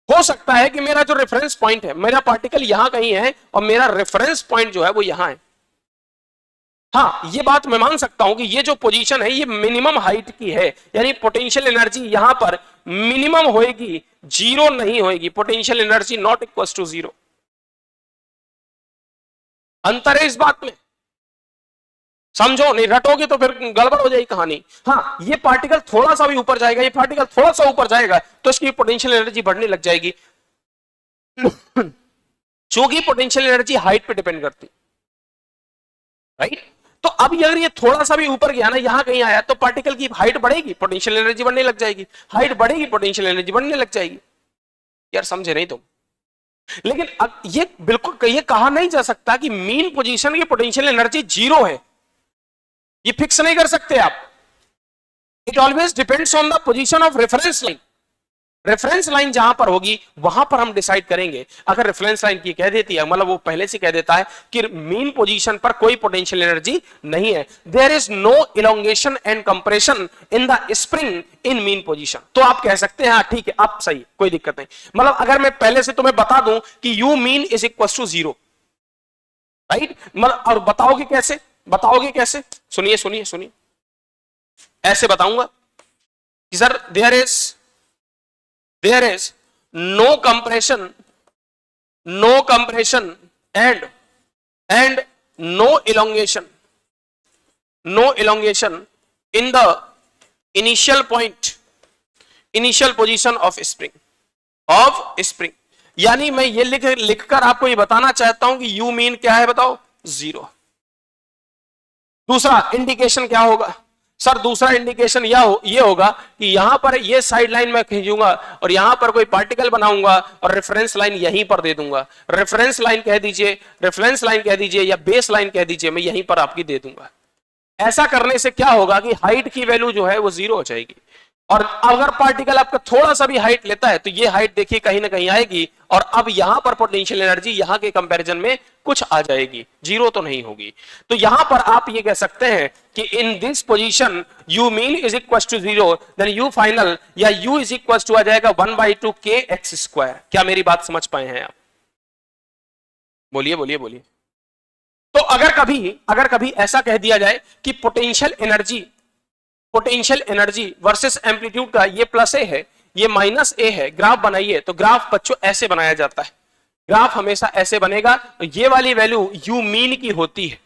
हो सकता है कि मेरा जो रेफरेंस पॉइंट है, मेरा पार्टिकल यहां कहीं है और मेरा रेफरेंस पॉइंट जो है वो यहां है। हाँ, ये बात मैं मान सकता हूं कि ये जो पोजीशन है ये मिनिमम हाइट की है, यानी पोटेंशियल एनर्जी यहां पर मिनिमम होएगी, जीरो नहीं होएगी। Potential energy not equal to zero. अंतर है इस बात में, समझो, नहीं रटोगे तो फिर गड़बड़ हो जाएगी कहानी। हाँ, ये पार्टिकल थोड़ा सा भी ऊपर जाएगा, ये पार्टिकल थोड़ा सा ऊपर जाएगा तो इसकी पोटेंशियल एनर्जी बढ़ने लग जाएगी, क्योंकि पोटेंशियल एनर्जी हाइट पे डिपेंड करती, राइट। तो अब अगर ये थोड़ा सा भी ऊपर गया ना, यहां कहीं आया, तो पार्टिकल की हाइट बढ़ेगी, पोटेंशियल एनर्जी बढ़ने लग जाएगी, हाइट बढ़ेगी, पोटेंशियल एनर्जी बढ़ने लग जाएगी। यार समझे नहीं तुम? लेकिन अब ये बिल्कुल ये कहा नहीं जा सकता कि मीन पोजीशन की पोटेंशियल एनर्जी जीरो है, ये फिक्स नहीं कर सकते आप। It always depends on the position of reference line. Reference line जहां पर होगी वहां पर हम डिसाइड करेंगे। अगर रेफरेंस लाइन की कह देती है, मतलब वो पहले से कह देता है कि मीन पोजीशन पर कोई पोटेंशियल एनर्जी नहीं है, there is no elongation and compression in the spring in mean position, तो आप कह सकते हैं हाँ ठीक है, आप सही, कोई दिक्कत नहीं। मतलब अगर मैं पहले से तुम्हें बता दूं कि U mean is equal to zero, right, मतलब और बताओगे कैसे, बताओगे कैसे? सुनिए सुनिए सुनिए, ऐसे बताऊंगा कि sir there is no compression and no elongation in the initial point, initial position of spring. यानी मैं ये लिखकर आपको ये बताना चाहता हूं कि यू मीन क्या है, बताओ, जीरो। दूसरा इंडिकेशन क्या होगा सर? दूसरा इंडिकेशन ये होगा कि यहां पर ये साइड लाइन मैं खींचूंगा और यहां पर कोई पार्टिकल बनाऊंगा और रेफरेंस लाइन यहीं पर दे दूंगा। रेफरेंस लाइन कह दीजिए या बेस लाइन कह दीजिए, मैं यहीं पर आपकी दे दूंगा। ऐसा करने से क्या होगा कि हाइट की वैल्यू जो है वो जीरो हो जाएगी। और अगर पार्टिकल आपका थोड़ा सा भी हाइट लेता है तो ये हाइट देखिए कहीं ना कहीं आएगी, और अब यहां पर पोटेंशियल एनर्जी यहां के कंपैरिजन में कुछ आ जाएगी, जीरो तो नहीं होगी। तो यहां पर आप ये कह सकते हैं कि in this position U mean is equal to zero, then U final या यू इज इक्वल टू आ जाएगा 1/2 kx²। क्या मेरी बात समझ पाए हैं आप? बोलिए बोलिए बोलिए। तो अगर कभी ऐसा कह दिया जाए कि पोटेंशियल एनर्जी वर्सेस एम्पलीट्यूड का ये प्लस ए है, ये माइनस ए है, ग्राफ बनाइए, तो ग्राफ बच्चों ऐसे बनाया जाता है, ग्राफ हमेशा ऐसे बनेगा। तो ये वाली वैल्यू यू मीन की होती है,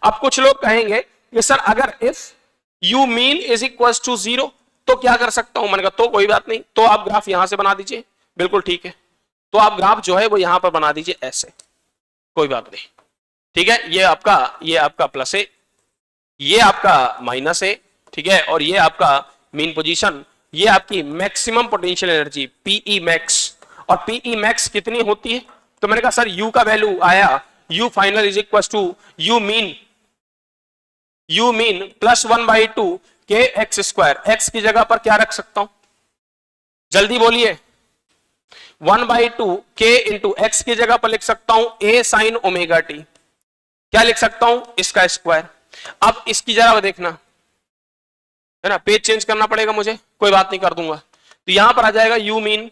अब कुछ लोग कहेंगे कि सर अगर if U mean is equal to zero तो क्या कर सकता हूं? मैंने कहा तो कोई बात नहीं, तो आप ग्राफ यहां से बना दीजिए, बिल्कुल ठीक है, तो आप ग्राफ जो है वो यहां पर बना दीजिए ऐसे, कोई बात नहीं, ठीक है। ये आपका प्लस है, ये आपका माइनस है, ठीक है, और ये आपका मीन पोजीशन, ये आपकी maximum potential energy PE max. और पीई मैक्स कितनी होती है? तो मैंने कहा सर यू का वैल्यू आया, U final is equal to U mean plus 1/2 kx²। x की जगह पर क्या रख सकता हूं? जल्दी बोलिए। 1/2 k इंटू एक्स की जगह पर लिख सकता हूं a sin ओमेगा t। क्या लिख सकता हूं? इसका स्क्वायर। अब इसकी जरा देखना, है ना, पेज चेंज करना पड़ेगा मुझे, कोई बात नहीं, कर दूंगा। तो यहां पर आ जाएगा यू मीन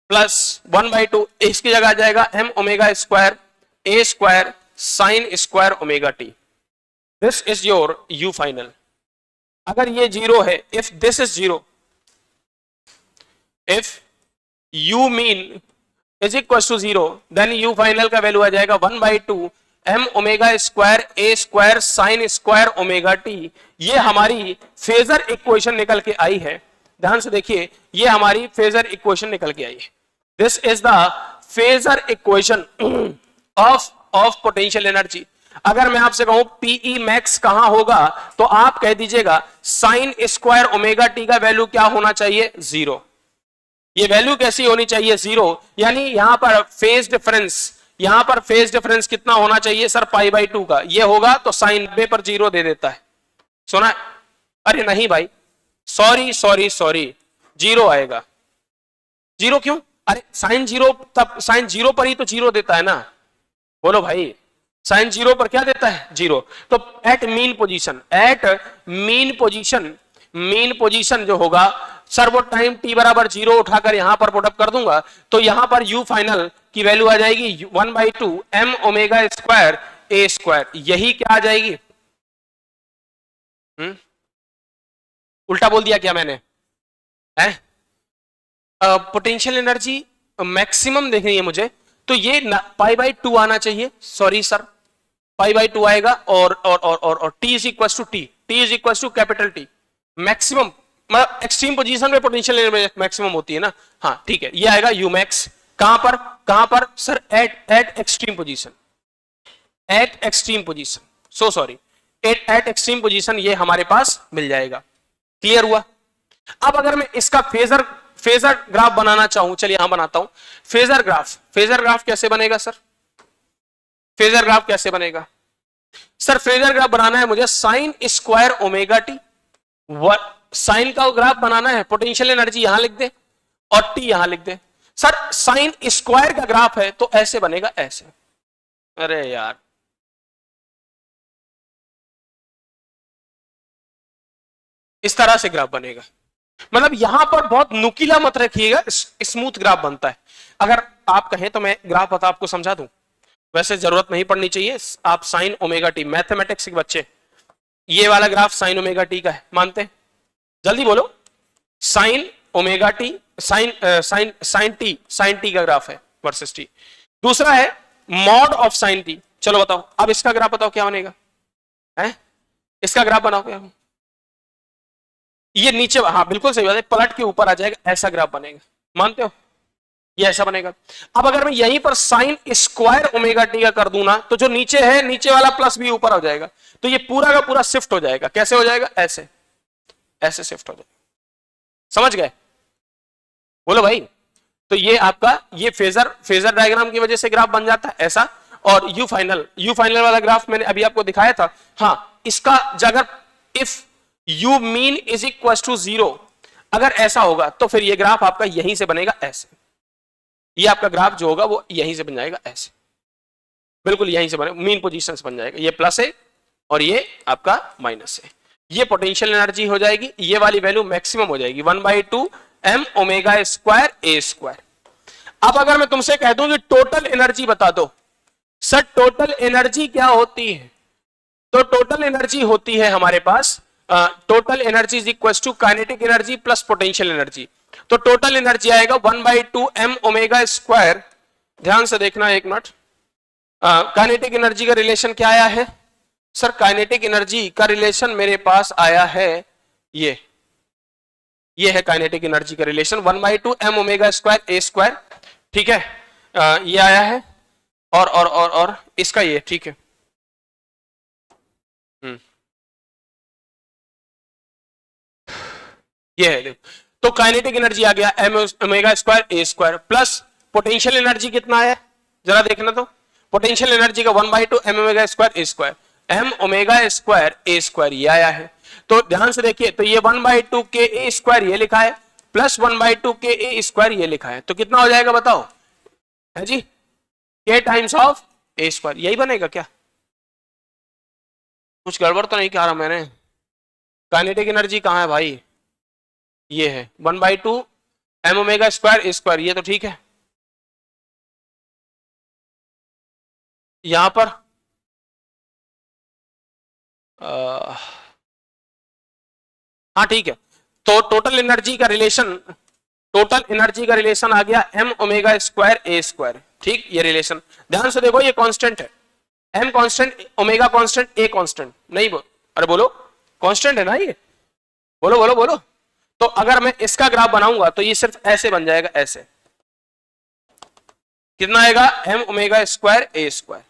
प्लस 1/2, इसकी जगह आ जाएगा m omega square a² sin square omega t। This is your u final. अगर ये जीरो है, if this is zero, if u mean is equal to zero, then u final का वैल्यू आ जाएगा 1/2 m omega square a² sin square omega t। ये हमारी phasor equation निकल के आई है, ध्यान से देखिए, ये हमारी फेजर इक्वेशन निकल के आई है। This is the phasor equation of potential energy. अगर मैं आपसे कहूं पीई मैक्स कहां होगा तो आप कह दीजिएगा साइन स्क्वायर ओमेगा टी का वैल्यू क्या होना चाहिए, 0। ये वैल्यू कैसी होनी चाहिए, 0। यानी यहां पर फेज डिफरेंस, यहां पर फेज डिफरेंस कितना होना चाहिए सर, π/2 का। ये होगा तो साइन 90 पर 0 दे देता है, सुना है? अरे नहीं भाई, सॉरी सॉरी सॉरी, 0 आएगा। 0 क्यों? अरे साइन 0, तब साइन 0 पर ही तो 0 देता है ना, बोलो भाई। साइन 0 पर क्या देता है, 0। तो at mean position, at mean position, mean position जो होगा सर वो टाइम t बराबर 0 उठाकर यहां पर पुटअप कर दूंगा तो यहां पर u फाइनल की वैल्यू आ जाएगी 1/2 m omega square a square. यही क्या आ जाएगी, उल्टा बोल दिया क्या मैंने, है? पोटेंशियल एनर्जी मैक्सिमम देखनी है मुझे, तो ये π/2 आना चाहिए, सॉरी सर π/2 आएगा और t is equal to t is equal to capital T। Maximum मतलब एक्सट्रीम पोजीशन में पोटेंशियल एनर्जी मैक्सिमम होती है ना, हाँ ठीक है, ये आएगा u मैक्स। कहां पर sir, eight extreme position, eight extreme position, so sorry, eight extreme position ये हमारे पास मिल जाएगा। क्लियर हुआ? अब अगर मैं इसका फेजर ग्राफ बनाना चाहूं, चलिए यहां बनाता हूं फेजर ग्राफ। फेजर ग्राफ कैसे बनेगा सर, फेजर ग्राफ कैसे बनेगा सर? फेजर ग्राफ बनाना है मुझे sine square omega t, sine का ग्राफ बनाना है, पोटेंशियल एनर्जी यहां लिख दे और टी यहां लिख दे। सर साइन स्क्वायर का ग्राफ है तो ऐसे बनेगा, ऐसे। अरे यार, इस तरह से ग्राफ बनेगा। मतलब यहां पर बहुत नुकीला मत रखिएगा, स्मूथ ग्राफ बनता है। अगर आप कहें तो मैं ग्राफ बता आपको समझा दूं, वैसे जरूरत नहीं पड़नी चाहिए। आप साइन ओमेगा टी, मैथमेटिक्स के बच्चे, ये वाला ग्राफ साइन ओमेगा टी का है, मानते हैं? जल्दी बोलो, sine omega t, sine t का ग्राफ है वर्सेस टी। दूसरा है मॉड ऑफ साइन टी। चलो बताओ, अब इसका ग्राफ बताओ क्या बनेगा, है? इसका ग्राफ बनाओ क्या, ये नीचे, हाँ बिल्कुल सही बात है, पलट के ऊपर आ जाएगा, ऐसा ग्राफ बनेगा, मानते हो? ये ऐसा बनेगा। अब अगर मैं यहीं पर साइन स्क्वायर ओमेगा टी का कर दूं ना, तो जो नीचे है, नीचे वाला प्लस भी ऊपर हो जाएगा, तो ये पूरा का पूरा शिफ्ट हो जाएगा। कैसे हो जाएगा, ऐसे, ऐसे शिफ्ट हो जाएगा। समझ गए? बोलो भाई। तो ये आपका ये फेजर डायग्राम की वजह से ग्राफ बन जाता है ऐसा। और यू फाइनल वाला ग्राफ मैंने अभी आपको दिखाया था। हाँ, इसका अगर if U mean is equal to 0, अगर ऐसा होगा तो फिर ये ग्राफ आपका यहीं से बनेगा, ऐसे। ये आपका ग्राफ जो होगा वो यहीं से बन जाएगा, ऐसे, बिल्कुल यहीं से बनेगा, मीन पोजीशन से बन जाएगा। ये प्लस है और ये आपका माइनस है। ये पोटेंशियल एनर्जी हो जाएगी, ये वाली वैल्यू मैक्सिमम हो जाएगी 1/2 m omega square a square. अब अगर मैं तुमसे कह दूं कि टोटल एनर्जी बता दो, सर टोटल एनर्जी क्या होती है? तो टोटल एनर्जी होती है हमारे पास, total energy is equal to kinetic energy plus potential energy. तो टोटल एनर्जी आएगा 1/2 m ओमेगा स्क्वायर। ध्यान से देखना एक मिनट, काइनेटिक एनर्जी का रिलेशन क्या आया है सर? काइनेटिक एनर्जी का रिलेशन मेरे पास आया है ये है काइनेटिक एनर्जी का relation 1/2 m omega square a square, ठीक है? ये आया है और इसका ये, ठीक है? ये है, देखो। तो काइनेटिक एनर्जी आ गया m omega square a square plus potential energy कितना आया, जरा देखना। तो पोटेंशियल एनर्जी का 1/2 m omega square a square, m omega square a square ये आया है। तो ध्यान से देखिए, तो ये 1/2 के a स्क्वायर ये लिखा है प्लस 1/2 के a स्क्वायर ये लिखा है, तो कितना हो जाएगा बताओ, है जी? k times of a square, यही बनेगा क्या? कुछ गड़बड़ तो नहीं कह रहा मैंने? काइनेटिक एनर्जी कहां है भाई? ये है 1/2 m omega square a square, ये तो ठीक है। यहां पर हाँ ठीक है, तो टोटल एनर्जी का रिलेशन आ गया m omega square a square, ठीक? ये रिलेशन ध्यान से देखो, ये कांस्टेंट है, m constant, omega constant, a constant नहीं, अरे बोलो, कांस्टेंट है ना ये, बोलो बोलो बोलो। तो अगर मैं इसका ग्राफ बनाऊंगा तो ये सिर्फ ऐसे बन जाएगा, ऐसे। कितना आएगा? m omega square a square.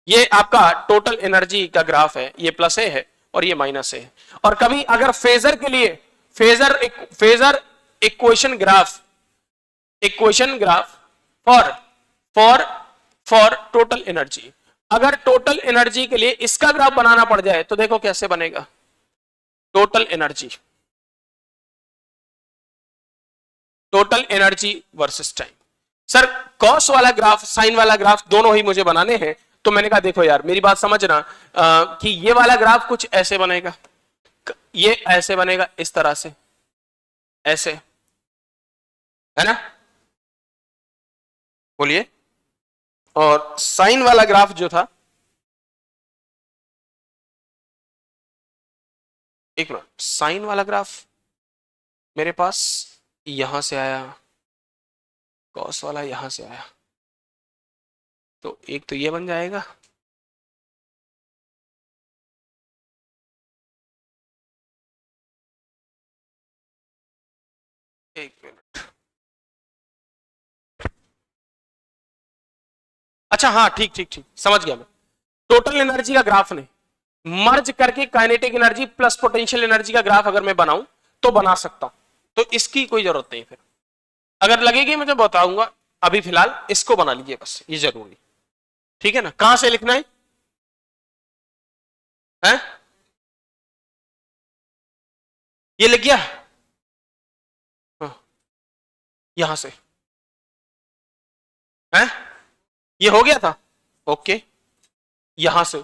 ये आपका टोटल एनर्जी का ग्राफ है, ये प्लस ए है और ये माइनस ए है। और कभी अगर फेजर के लिए phasor equation graph for for for total energy, अगर टोटल एनर्जी के लिए इसका ग्राफ बनाना पड़ जाए तो देखो कैसे बनेगा। Total energy versus time. Sir cos वाला ग्राफ साइन वाला ग्राफ दोनों ही मुझे बनाने हैं, तो मैंने कहा देखो यार मेरी बात समझना, कि ये वाला ग्राफ कुछ ऐसे बनेगा, ये ऐसे बनेगा इस तरह से, ऐसे, है ना, बोलिए। और साइन वाला ग्राफ जो था, एक मिनट, साइन वाला ग्राफ मेरे पास यहां से आया, कॉस वाला यहां से आया, तो एक तो ये बन जाएगा, एक मिनट, अच्छा हाँ ठीक ठीक ठीक समझ गया मैं। टोटल एनर्जी का ग्राफ ने मर्ज करके kinetic energy plus potential energy का ग्राफ अगर मैं बनाऊं तो बना सकता हूं, तो इसकी कोई जरूरत नहीं। फिर अगर लगेगी मुझे बताऊंगा, अभी फिलहाल इसको बना लीजिए बस, ये जरूरी, ठीक है ना। कहां से लिखना है? ये लिख गया, हाँ, यहां से है, ये हो गया था, ओके, यहां से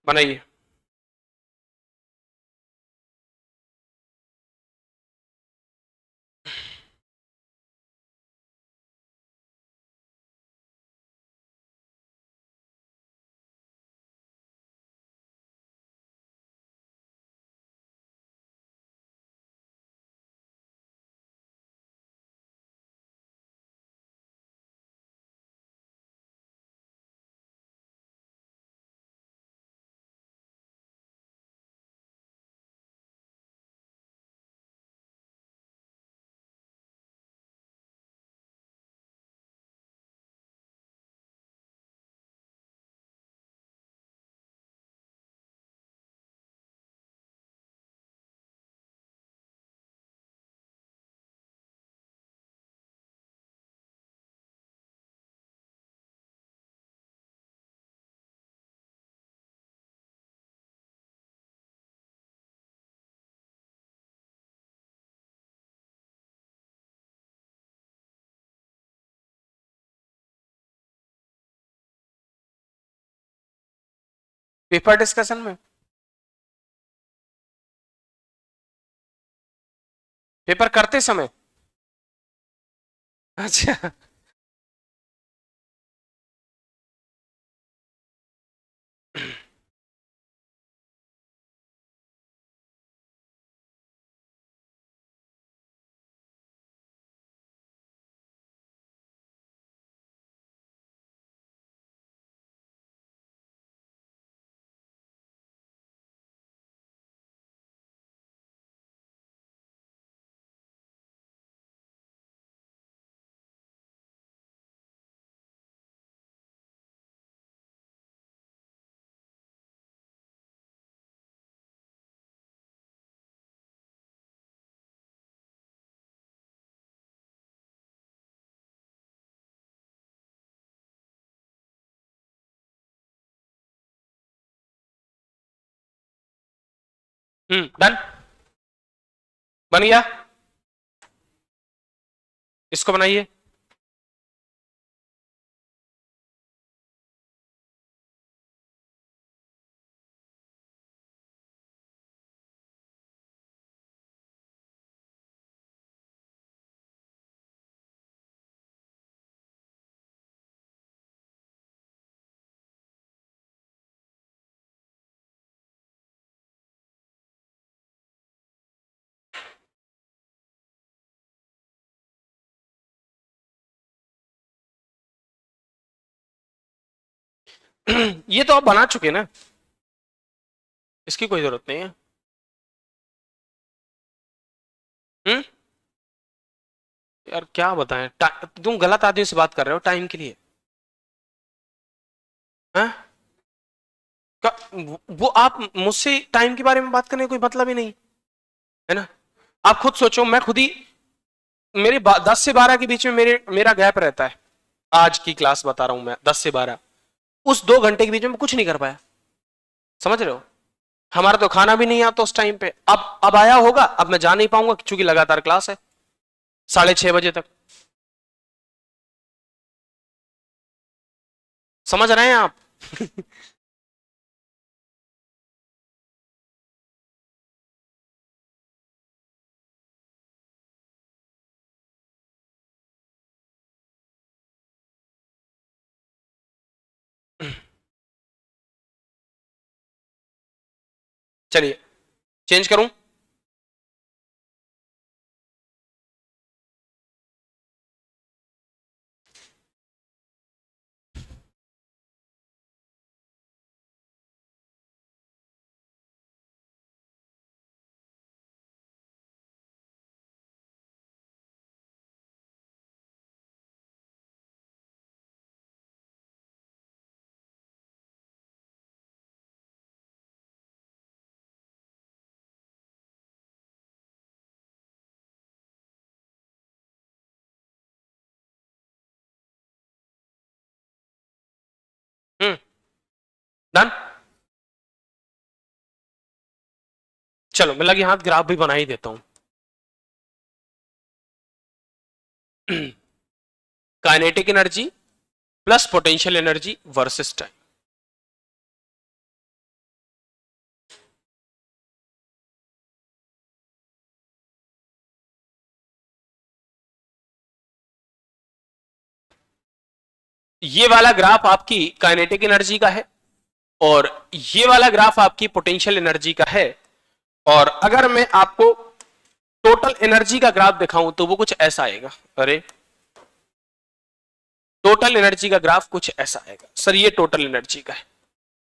बनाइए। पेपर डिस्कशन में, पेपर करते समय। अच्छा। डन, बन गया। इसको बनाइए। ये तो आप बना चुके ना, इसकी कोई जरूरत नहीं है। हम्म। यार क्या बताएं, तुम गलत आदमी से बात कर रहे हो टाइम के लिए। हैं? वो आप मुझसे टाइम के बारे में बात करने का कोई मतलब ही नहीं है ना। आप खुद सोचो, मैं खुद ही, मेरे 10 से 12 के बीच में मेरा गैप रहता है। आज की क्लास बता रहा हूं मैं, 10 से 12, उस 2 घंटे के बीच में मैं कुछ नहीं कर पाया। समझ रहे हो। हमारा तो खाना भी नहीं आता उस टाइम पे। अब आया होगा, अब मैं जा नहीं पाऊंगा क्योंकि लगातार क्लास है 6:30 बजे तक। समझ रहे हैं आप। चलिए, चेंज करूं। डन। चलो मैं लगी हाथ ग्राफ भी बना ही देता हूं। Kinetic energy plus potential energy versus time. ये वाला ग्राफ आपकी काइनेटिक एनर्जी का है और ये वाला ग्राफ आपकी पोटेंशियल एनर्जी का है। और अगर मैं आपको टोटल एनर्जी का ग्राफ दिखाऊं तो वो कुछ ऐसा आएगा। अरे टोटल एनर्जी का ग्राफ कुछ ऐसा आएगा। सर ये टोटल एनर्जी का है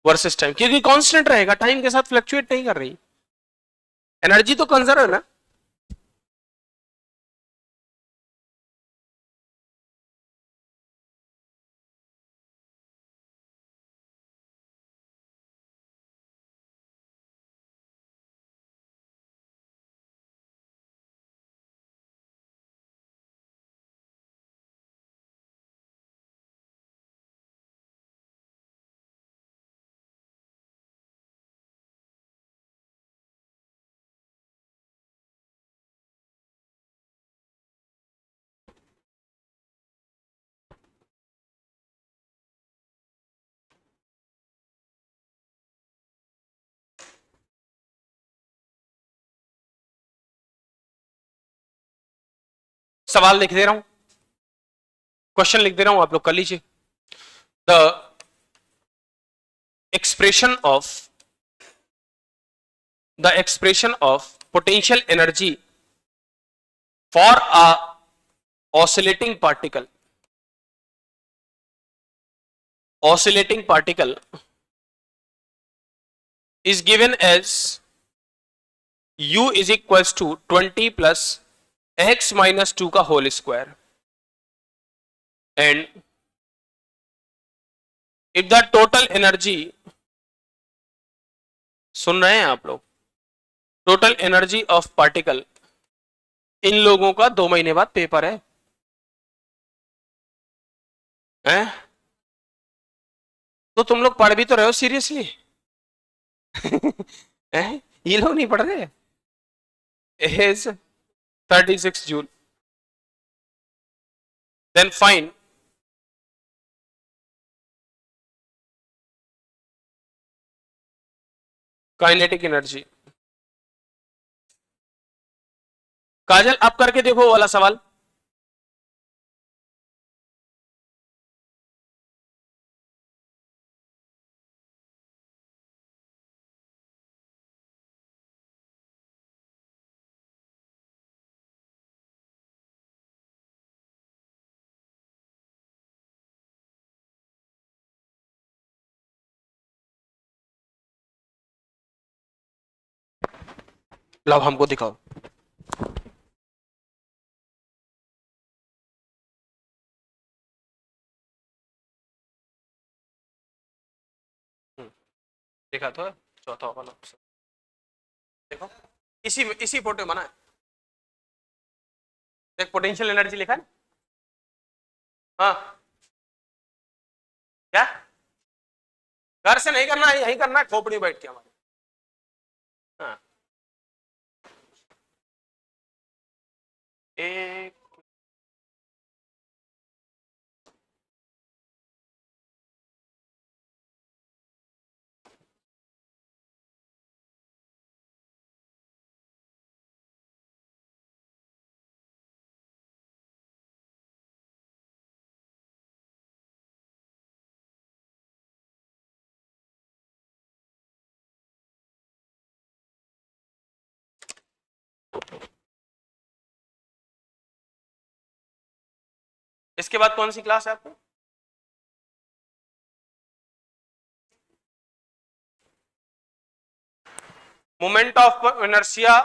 वर्सेस टाइम, क्योंकि कांस्टेंट रहेगा, टाइम के साथ फ्लक्चुएट नहीं कर रही, एनर्जी तो कंजर्व है ना। सवाल लिख दे रहा हूं, क्वेश्चन लिख दे रहा हूं, आप लोग कर लीजिए। The expression of potential energy for a oscillating particle is given as u is equals to 20 plus x minus 2 का whole square and if the total energy, सुन रहे हैं आप लोग, टोटल एनर्जी ऑफ पार्टिकल, इन लोगों का 2 महीने बाद पेपर है, हैं? तो तुम लोग पढ़ भी तो रहे हो सीरियसली। हैं? ये लोग नहीं पढ़ रहे। is 36 joule. then find kinetic energy. Kajal आप करके देखो वो वाला सवाल। लाओ हमको दिखाओ। देखा तो है, चौथा वाला ऑप्शन देखो, इसी फोटो में बना है, देख पोटेंशियल एनर्जी लिखा है। हाँ क्या, घर से नहीं करना है, यही करना है खोपड़ी बैठ के हमारे। हाँ एक इसके बाद कौन सी क्लास है आपको? मोमेंट ऑफ इनर्शिया,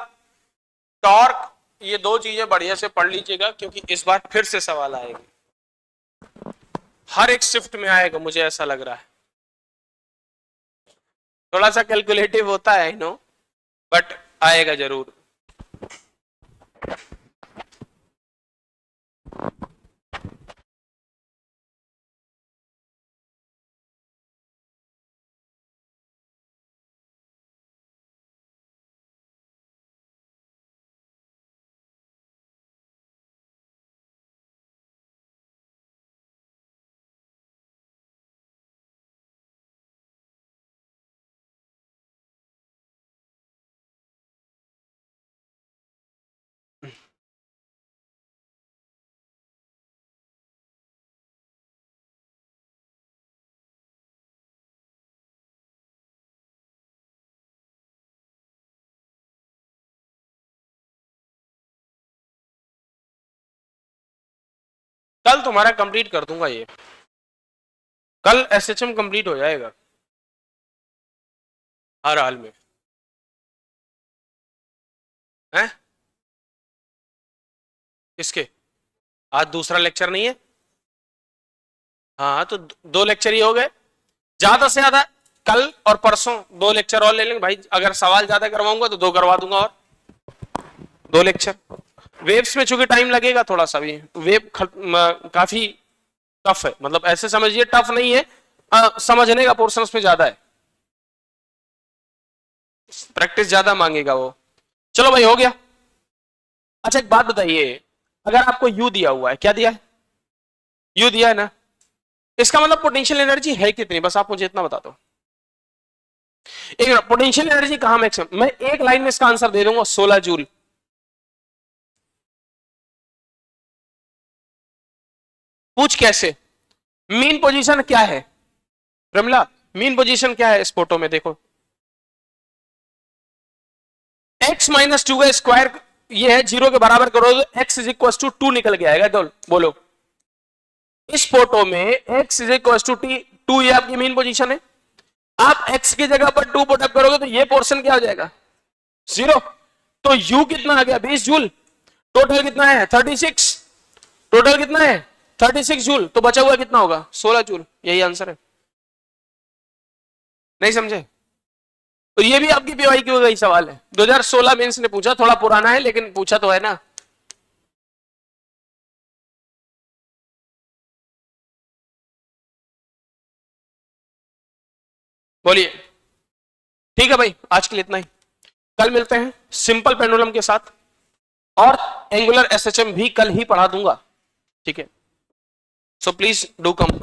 टॉर्क, ये दो चीजें बढ़िया से पढ़ लीजिएगा क्योंकि इस बार फिर से सवाल आएंगे, हर एक शिफ्ट में आएगा, मुझे ऐसा लग रहा है। थोड़ा सा कैलकुलेटिव होता है आई नो, बट आएगा जरूर। कल तुम्हारा कंप्लीट कर दूंगा ये, कल एसएचएम कंप्लीट हो जाएगा हर हाल में है। किसके? आज दूसरा लेक्चर नहीं है? हाँ तो दो लेक्चर ही हो गए, ज्यादा से ज्यादा कल और परसों 2 लेक्चर और ले लेंगे भाई। अगर सवाल ज्यादा करवाऊंगा तो 2 करवा दूंगा और 2 लेक्चर। वेव्स में चूंकि टाइम लगेगा थोड़ा सा, भी वेव काफी टफ है, मतलब ऐसे समझिए टफ नहीं है, समझने का पोर्शन उसमें ज्यादा है, प्रैक्टिस ज्यादा मांगेगा वो। चलो भाई हो गया। अच्छा एक बात बताइए, अगर आपको यू दिया हुआ है, क्या दिया है? यू दिया है ना, इसका मतलब पोटेंशियल एनर्जी है कितनी, बस आप मुझे इतना बता दो। एक पोटेंशियल एनर्जी कहां मैक्सिमम, मैं एक लाइन में इसका आंसर दे दूंगा 16 जूल। पूछ कैसे? मीन पोजीशन क्या है रमला, मीन पोजीशन क्या है इस फोटो में? देखो x माइनस 2 का स्क्वायर ये है, 0 के बराबर करो तो x इज इक्वल टू 2 निकल के आएगा। बोलो इस फोटो में x इज इक्वल टू 2, ये आपकी मीन पोजीशन है। आप x की जगह पर 2 पुट अप करोगे तो ये पोर्शन क्या हो जाएगा? 0। तो u कितना आ गया? 20 जूल। टोटल कितना है? 36। टोटल कितना है? 36 जूल। तो बचा हुआ कितना होगा? 16 जूल। यही आंसर है। नहीं समझे? तो ये भी आपकी पीवाई की हो गई सवाल है, 2016 मेंस ने पूछा, थोड़ा पुराना है लेकिन पूछा तो है ना। बोलिए। ठीक है भाई, आज के लिए इतना ही, कल मिलते हैं सिंपल पेंडुलम के साथ, और एंगुलर एसएचएम भी कल ही पढ़ा दूंगा, ठीक है? So please do come.